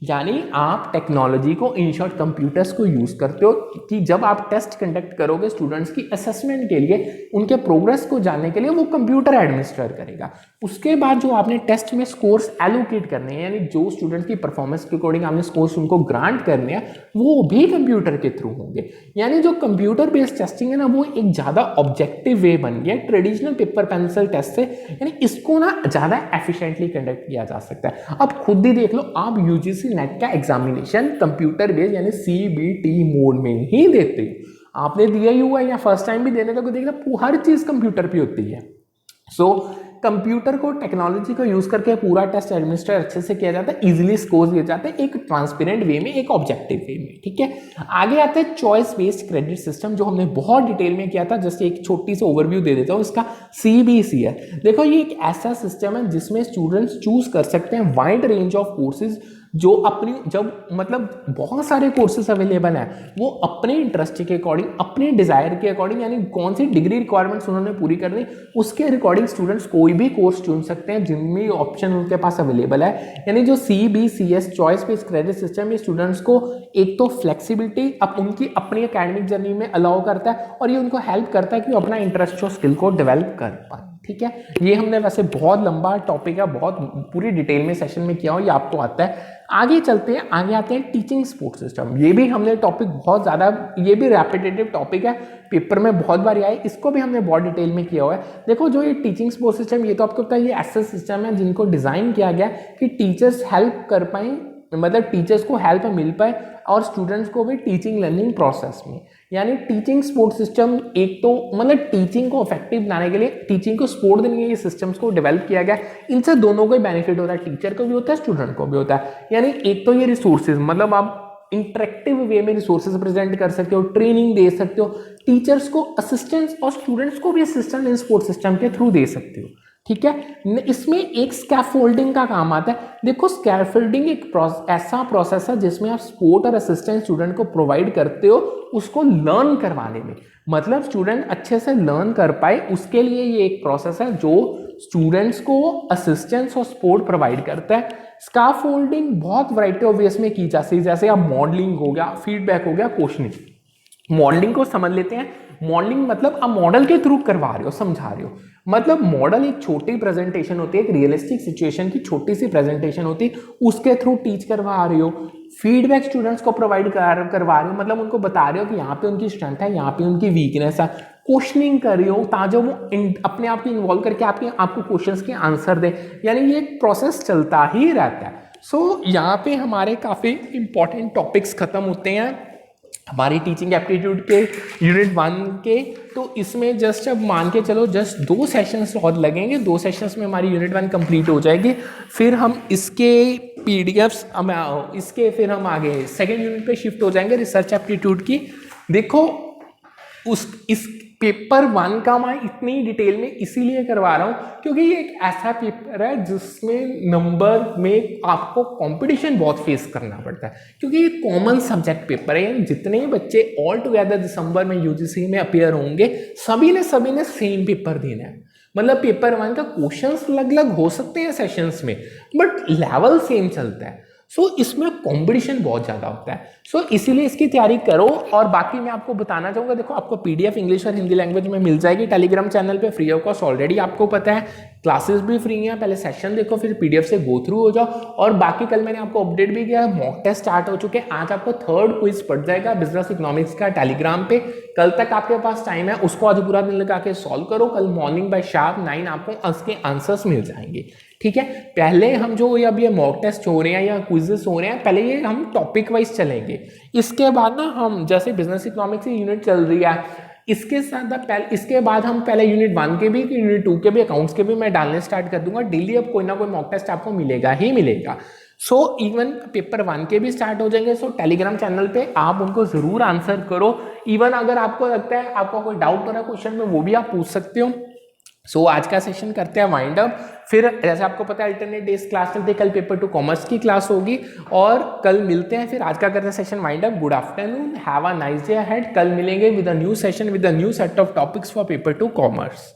यानी आप टेक्नोलॉजी को इन शॉर्ट कंप्यूटर्स को यूज करते हो कि जब आप टेस्ट कंडक्ट करोगे स्टूडेंट्स की असेसमेंट के लिए, उनके प्रोग्रेस को जानने के लिए, वो कंप्यूटर एडमिनिस्टर करेगा। उसके बाद जो आपने टेस्ट में स्कोर्स एलोकेट करने हैं, यानी जो स्टूडेंट्स की परफॉर्मेंस के अकॉर्डिंग आपने स्कोर्स उनको ग्रांट करने हैं, वो भी कंप्यूटर के थ्रू होंगे। यानी जो कंप्यूटर बेस्ड टेस्टिंग है ना, वो एक ज़्यादा ऑब्जेक्टिव वे बन गया ट्रेडिशनल पेपर पेंसिल टेस्ट से, यानी इसको ना ज़्यादा एफिशिएंटली कंडक्ट किया जा सकता है। अब खुद ही देख लो, आप यूजीसी नेट का एग्जामिनेशन कंप्यूटर बेस्ड यानी CBT मोड में ही देते हो। आपने दिया ही हुआ या फर्स्ट टाइम भी देने का देखना, हर चीज कंप्यूटर पे होती है। सो कंप्यूटर को, टेक्नोलॉजी को यूज करके पूरा टेस्ट एडमिनिस्टर अच्छे से किया जाता है, इजीली स्कोर दिए जाते हैं एक ट्रांसपेरेंट वे में, एक ऑब्जेक्टिव वे में। ठीक है, आगे आता है चॉइस बेस्ड क्रेडिट सिस्टम, जो हमने बहुत डिटेल में किया था। जैसे एक छोटी सी ओवरव्यू दे देता हूँ इसका। CBC है। देखो, ये एक ऐसा सिस्टम है जिसमें स्टूडेंट्स चूज कर सकते हैं वाइड रेंज ऑफ कोर्सेज जो अपनी जब मतलब बहुत सारे कोर्सेज अवेलेबल हैं, वो अपने इंटरेस्ट के अकॉर्डिंग, अपने डिज़ायर के अकॉर्डिंग, यानी कौन सी डिग्री रिक्वायरमेंट्स उन्होंने पूरी करनी उसके अकॉर्डिंग स्टूडेंट्स कोई भी कोर्स चुन सकते हैं जिनमें ऑप्शन उनके पास अवेलेबल है। यानी जो CBCS choice based credit system ये स्टूडेंट्स को एक तो फ्लेक्सिबिलिटी उनकी अपनी एकेडमिक जर्नी में अलाउ करता है और ये उनको हेल्प करता है कि वो अपना इंटरेस्ट और स्किल को डेवलप कर पाए। ठीक है, ये हमने वैसे बहुत लंबा टॉपिक है, बहुत पूरी डिटेल में सेशन में किया हो, ये आपको आता है। आगे चलते हैं, आगे आते हैं टीचिंग सपोर्ट सिस्टम। ये भी हमने टॉपिक बहुत ज़्यादा, ये भी रैपिटेटिव टॉपिक है, पेपर में बहुत बार आए, इसको भी हमने बहुत डिटेल में किया हुआ है। देखो जो ये टीचिंग सपोर्ट सिस्टम, ये तो आपको पता है ये ऐसा सिस्टम है जिनको डिज़ाइन किया गया कि टीचर्स हेल्प कर पाएँ, मतलब टीचर्स को हेल्प मिल पाए और स्टूडेंट्स को भी टीचिंग लर्निंग प्रोसेस में। यानी टीचिंग सपोर्ट सिस्टम एक तो मतलब टीचिंग को इफेक्टिव बनाने के लिए, टीचिंग को सपोर्ट देने के लिए सिस्टम्स को डेवलप किया गया। इनसे दोनों को ही बेनिफिट होता है, टीचर को भी होता है, स्टूडेंट को भी होता है। यानी एक तो ये रिसोर्सेज, मतलब आप इंटरेक्टिव वे में रिसोर्सेज प्रेजेंट कर सकते हो, ट्रेनिंग दे सकते हो, टीचर्स को असिस्टेंस और स्टूडेंट्स को भी असिस्टेंस इन सपोर्ट सिस्टम के थ्रू दे सकते हो। ठीक है, इसमें एक स्कैफोल्डिंग का काम आता है। देखो स्कैफोल्डिंग एक ऐसा प्रोसेस है जिसमें आप सपोर्ट और असिस्टेंस स्टूडेंट को प्रोवाइड करते हो उसको लर्न करवाने में, मतलब स्टूडेंट अच्छे से लर्न कर पाए, उसके लिए ये एक प्रोसेस है जो स्टूडेंट्स को असिस्टेंस और सपोर्ट प्रोवाइड करता है। स्कैफोल्डिंग बहुत वैरायटी ऑफ वेज में की जा सकती है, जैसे आप मॉडलिंग हो गया, फीडबैक हो गया, क्वेश्चनिंग। मॉडलिंग को समझ लेते हैं। मॉडलिंग मतलब आप मॉडल के थ्रू करवा रहे हो, समझा रहे हो। मतलब मॉडल एक छोटी प्रेजेंटेशन होती है, एक रियलिस्टिक सिचुएशन की छोटी सी प्रेजेंटेशन होती है, उसके थ्रू टीच करवा रहे हो। फीडबैक स्टूडेंट्स को प्रोवाइड करवा रहे हो, मतलब उनको बता रहे हो कि यहाँ पे उनकी स्ट्रेंथ है, यहाँ पे उनकी वीकनेस है। क्वेश्चनिंग कर रहे हो ताकि वो अपने आप को इन्वॉल्व करके आपको क्वेश्चंस के आंसर दे, यानी ये एक प्रोसेस चलता ही रहता है। सो यहाँ पे हमारे काफ़ी इंपॉर्टेंट टॉपिक्स खत्म होते हैं हमारी टीचिंग एप्टीट्यूड के यूनिट 1 के। तो इसमें जस्ट अब मान के चलो जस्ट 2 सेशंस और लगेंगे, 2 सेशंस में हमारी यूनिट 1 कंप्लीट हो जाएगी। फिर हम इसके PDFs इसके फिर हम आगे सेकेंड यूनिट पे शिफ्ट हो जाएंगे रिसर्च एप्टीट्यूड की। देखो इस पेपर 1 का मैं इतनी डिटेल में इसीलिए करवा रहा हूँ क्योंकि ये एक ऐसा पेपर है जिसमें नंबर में आपको कंपटीशन बहुत फेस करना पड़ता है, क्योंकि ये कॉमन सब्जेक्ट पेपर है। जितने बच्चे ऑल टुगेदर दिसंबर में UGC में अपीयर होंगे सभी ने सेम पेपर देना है। मतलब पेपर 1 का क्वेश्चंस अलग अलग हो सकते हैं सेशंस में, बट लेवल सेम चलता है। इसमें कंपटीशन बहुत ज़्यादा होता है। इसीलिए इसकी तैयारी करो। और बाकी मैं आपको बताना चाहूँगा, देखो आपको PDF इंग्लिश और हिंदी लैंग्वेज में मिल जाएगी टेलीग्राम चैनल पे फ्री ऑफ कॉस्ट। ऑलरेडी आपको पता है क्लासेस भी फ्री हैं, पहले सेशन देखो फिर PDF से गो थ्रू हो जाओ। और बाकी कल मैंने आपको अपडेट भी किया, मॉक टेस्ट स्टार्ट हो चुके हैं। आज आपको 3rd क्विज पड़ जाएगा बिजनेस इकोनॉमिक्स का टेलीग्राम पे। कल तक आपके पास टाइम है, उसको आज पूरा दिन लगा के सॉल्व करो। कल मॉर्निंग बाय शार्प 9 आपको उसके आंसर्स मिल जाएंगे। ठीक है, पहले हम जो अब ये मॉक टेस्ट हो रहे हैं या क्विजेस हो रहे हैं, पहले ये हम टॉपिक वाइज चलेंगे। इसके बाद ना हम जैसे बिजनेस इकोनॉमिक्स की यूनिट चल रही है, इसके बाद हम पहले यूनिट 1 के भी, यूनिट 2 के भी, अकाउंट्स के भी मैं डालने स्टार्ट कर दूंगा। डेली अब कोई ना कोई मॉक टेस्ट आपको मिलेगा ही मिलेगा। इवन पेपर 1 के भी स्टार्ट हो जाएंगे। टेलीग्राम चैनल पे आप उनको जरूर आंसर करो। इवन अगर आपको लगता है आपको कोई डाउट हो रहा है क्वेश्चन में, वो भी आप पूछ सकते हो। आज का सेशन करते हैं वाइंड अप। फिर जैसे आपको पता है अल्टरनेट डेज क्लास चलती है, कल पेपर 2 कॉमर्स की क्लास होगी और कल मिलते हैं। फिर आज का करते हैं session wind up. Good afternoon, have a nice day ahead. कल मिलेंगे with a new session with a new set of topics for paper 2 commerce.